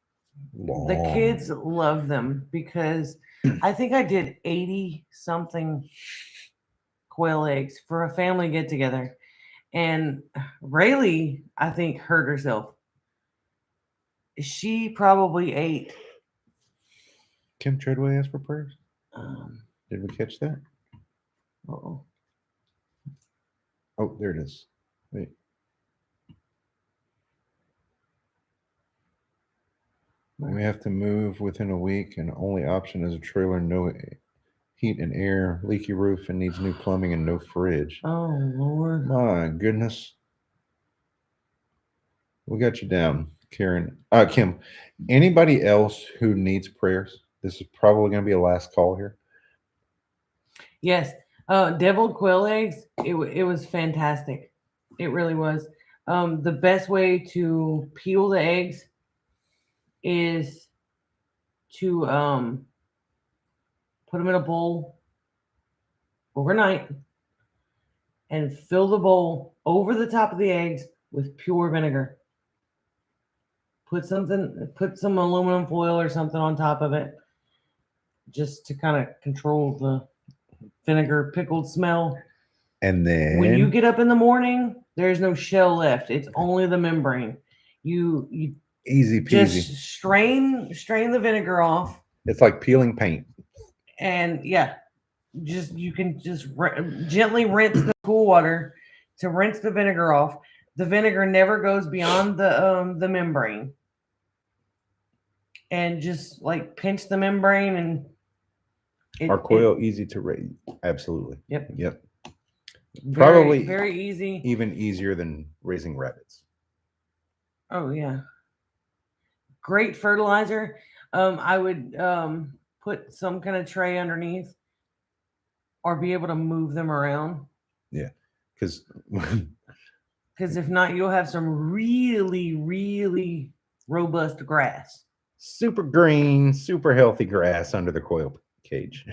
long. The kids love them because I think I did 80 something quail eggs for a family get together. And Rayleigh, I think, hurt herself. She probably ate. Kim Treadway asked for prayers. Um, Did we catch that? uh-oh. Oh, there it is. Wait. We have to move within a week, and only option is a trailer, no heat and air, leaky roof, and needs new plumbing and no fridge. Oh, Lord. My goodness. We got you down, Karen. Kim, anybody else who needs prayers? This is probably going to be a last call here. Yes. Deviled quail eggs, it was fantastic. It really was. The best way to peel the eggs is to put them in a bowl overnight and fill the bowl over the top of the eggs with pure vinegar. Put some aluminum foil or something on top of it just to kind of control the vinegar pickled smell. And then when you get up in the morning, there's no shell left. It's only the membrane. You easy peasy. Just strain the vinegar off. It's like peeling paint. And yeah, you can just gently rinse the cool water to rinse the vinegar off. The vinegar never goes beyond the membrane. And just like pinch the membrane and Are quail easy to raise? Absolutely. Yep. Probably very easy. Even easier than raising rabbits. Oh yeah. Great fertilizer. I would put some kind of tray underneath or be able to move them around. Yeah. Because if not, you'll have some really, really robust grass. Super green, super healthy grass under the quail cage.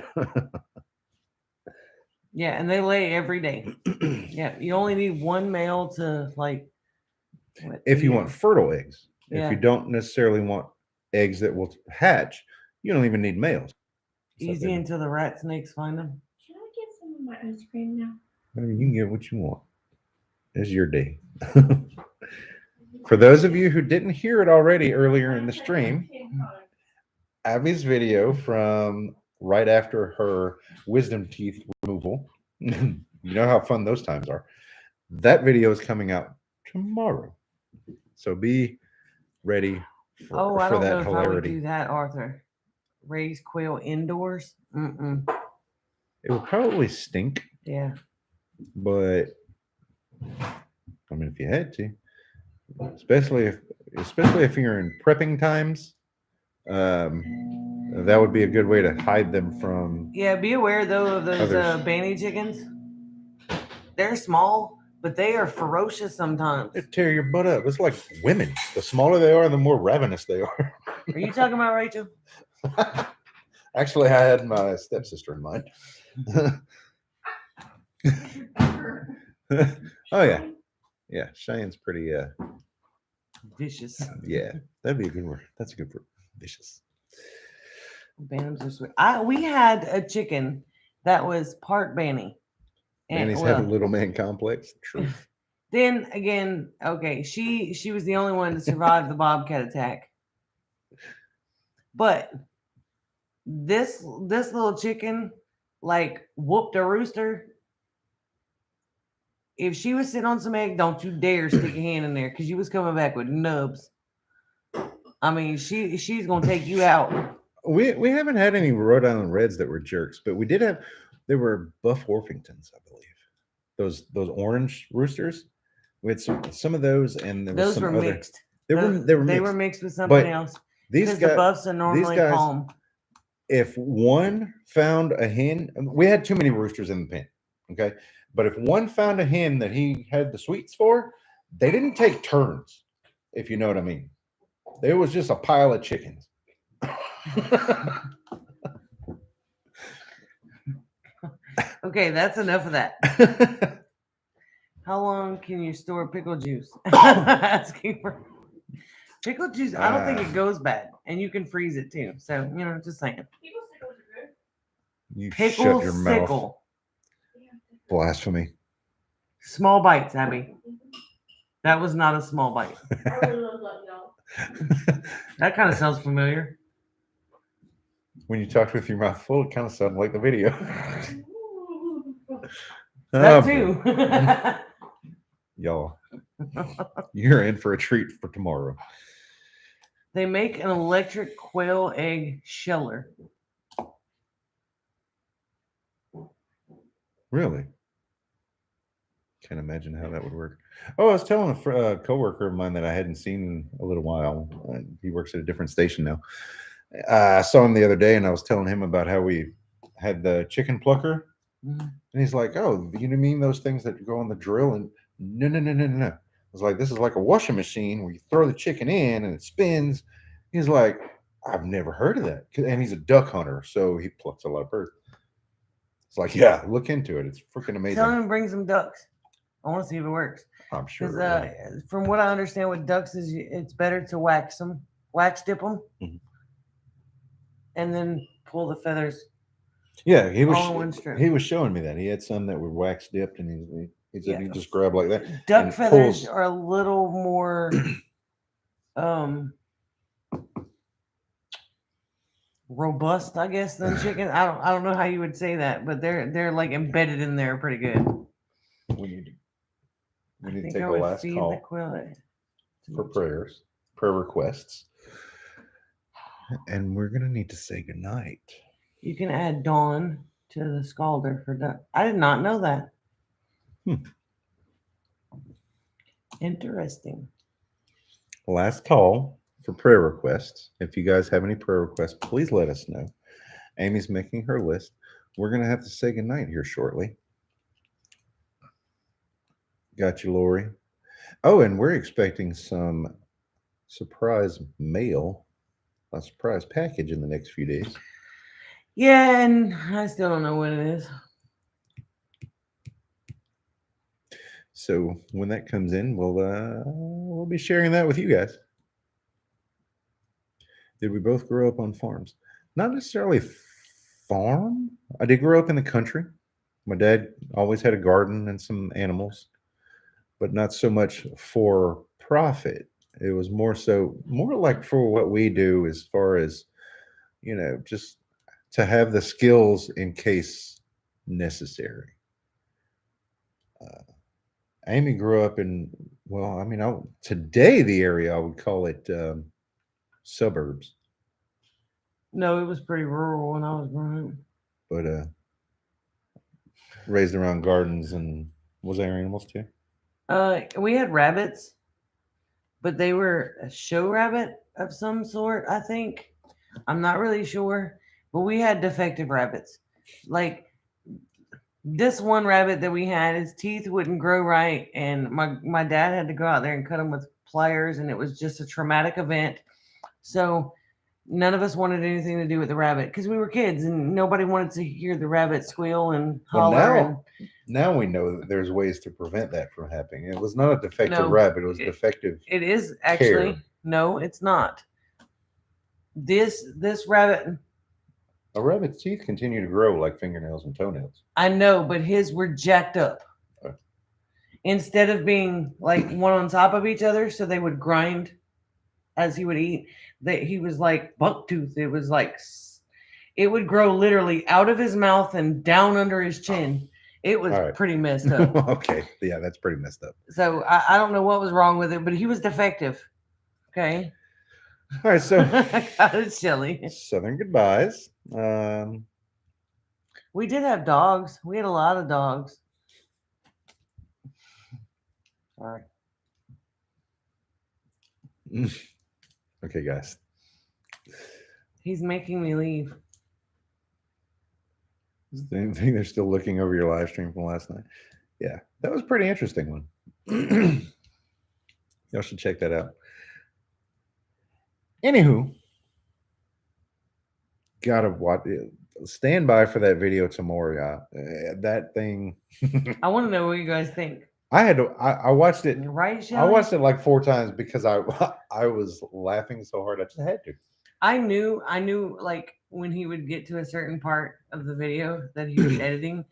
Yeah, and they lay every day. Yeah, you only need one male to if you want fertile eggs. Yeah. If you don't necessarily want eggs that will hatch, you don't even need males. Easy until the rat snakes find them. Can I get some of my ice cream now? Maybe you can get what you want. It's your day. For those of you who didn't hear it already earlier in the stream, Abby's video from right after her wisdom teeth removal, you know how fun those times are. That video is coming out tomorrow. So be ready for I don't that know hilarity. if I would do that, Arthur. Raise quail indoors? Mm-mm. It would probably stink. Yeah. But I mean, if you had to, especially if you're in prepping times, that would be a good way to hide them from. Yeah, be aware though of those banny chickens. They're small, but they are ferocious sometimes. They tear your butt up. It's like women. The smaller they are, the more ravenous they are. Are you talking about Rachel? Actually, I had my stepsister in mind. Oh yeah, Cheyenne's pretty Vicious. Yeah, that'd be a good word. That's a good word. Vicious. Bantams are sweet. We had a chicken that was part Banny. And he's well, had a little man complex. Truth. then again, okay, she was the only one to survive the bobcat attack. But this little chicken like whooped a rooster. If she was sitting on some egg, don't you dare stick your hand in there because you was coming back with nubs. I mean, she's gonna take you out. We haven't had any Rhode Island Reds that were jerks, but we did have. There were Buff Orpingtons, I believe. Those orange roosters. We had some of those, and there was Those some were other. mixed. They were mixed. mixed with something But else. These Because the guys, buffs are normally guys- calm. if one found a hen, we had too many roosters in the pen. Okay, but if one found a hen that he had the sweets for, they didn't take turns. If you know what I mean, there was just a pile of chickens. Okay, that's enough of that. How long can you store pickle juice? Asking for pickle juice. I don't think it goes bad, and you can freeze it too. So just saying. Pickle sickles are good. You Pickle shut your mouth. sickle. Blasphemy. Small bites, Abby. That was not a small bite. I really love letting y'all. That kind of sounds familiar. When you talked with your mouth full, it kind of sounded like the video. That Oh, too. boy. Y'all, you're in for a treat for tomorrow. They make an electric quail egg sheller. Really? Can't imagine how that would work. Oh, I was telling a coworker of mine that I hadn't seen in a little while. He works at a different station now. I saw him the other day, and I was telling him about how we had the chicken plucker. Mhm. And he's like, "Oh, you mean those things that go on the drill?" And no. I was like, "This is like a washing machine where you throw the chicken in and it spins." He's like, "I've never heard of that." And he's a duck hunter, so he plucks a lot of birds. It's like, yeah, look into it. It's freaking amazing. Tell him to bring some ducks. I want to see if it works. I'm sure. Because from what I understand with ducks is it's better to wax dip them, Mhm. and then pull the feathers. Yeah, he all in one strip. he was showing me that he had some that were wax dipped, and he said you Yeah. just grab like that. Duck and feathers pulls- are a little more robust, I guess, than chicken. I don't know how you would say that, but they're like embedded in there pretty good. We need I to think take I a would last feed call the quail for prayer requests, and we're gonna need to say goodnight. You can add Dawn to the scalder for duck. I did not know that. Interesting. Last call for prayer requests. If you guys have any prayer requests, please let us know. Amy's making her list. We're gonna have to say goodnight here shortly. Got you, Lori. Oh, and we're expecting some surprise mail, a surprise package in the next few days. Yeah, and I still don't know what it is. So when that comes in, we'll be sharing that with you guys. Did we both grow up on farms? Not necessarily farm. I did grow up in the country. My dad always had a garden and some animals, but not so much for profit. It was more like for what we do as far as, just to have the skills in case necessary. Amy grew up in, today the area I would call it suburbs, No, it was pretty rural when I was growing up. but raised around gardens. And was there animals too? We had rabbits, but they were a show rabbit of some sort, I think. I'm not really sure, but we had defective rabbits. Like this one rabbit that we had, his teeth wouldn't grow right, and my dad had to go out there and cut them with pliers, and it was just a traumatic event. So None of us wanted anything to do with the rabbit because we were kids and nobody wanted to hear the rabbit squeal and Well, holler. And now we know that there's ways to prevent that from happening. It was not a defective No, rabbit; it was defective. it is actually care. no, it's not. This rabbit, A rabbit's teeth continue to grow like fingernails and toenails. I know, but his were jacked up. Okay. Instead of being like one on top of each other, so they would grind as he would eat. That he was like buck tooth. It was like it would grow literally out of his mouth and down under his chin. It was All right. pretty messed up. Okay, yeah, that's pretty messed up. So I don't know what was wrong with it, but he was defective. Okay. All right, so God, it's Shelly. Southern goodbyes. We did have dogs. We had a lot of dogs. All right. Okay, guys. He's making me leave. Same thing. They're still looking over your live stream from last night. Yeah, that was a pretty interesting one. Y'all should check that out. Anywho, gotta watch. Stand by for that video tomorrow, y'all. That thing. I want to know what you guys think. I had to. I watched it. Right, I Shelly? watched it like 4 times because I was laughing so hard I just had to. I knew like when he would get to a certain part of the video that he was editing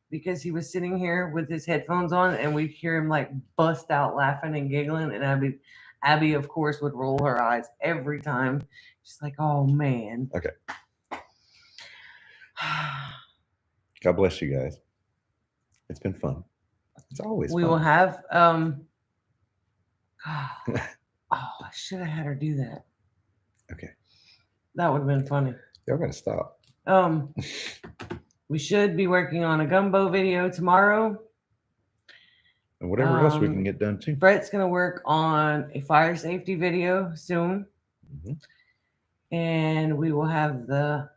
because he was sitting here with his headphones on and we'd hear him like bust out laughing and giggling and Abby of course would roll her eyes every time. She's like, oh man. Okay. God bless you guys. It's been fun. It's always We fun. will have oh, I should have had her do that. Okay. That would have been funny. Y'all gotta stop. We should be working on a gumbo video tomorrow. And whatever else we can get done too. Brett's gonna work on a fire safety video soon. Mhm. And we will have the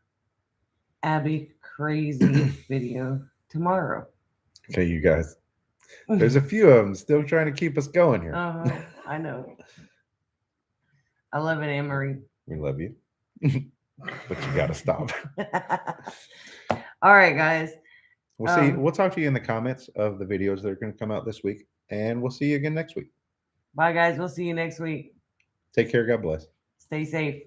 Abby crazy video tomorrow. Okay, you guys. There's a few of them still trying to keep us going here. I know. I love it, Anne Marie. We love you. But you gotta stop. All right, guys. We'll see. We'll talk to you in the comments of the videos that are going to come out this week. And we'll see you again next week. Bye, guys. We'll see you next week. Take care. God bless. Stay safe.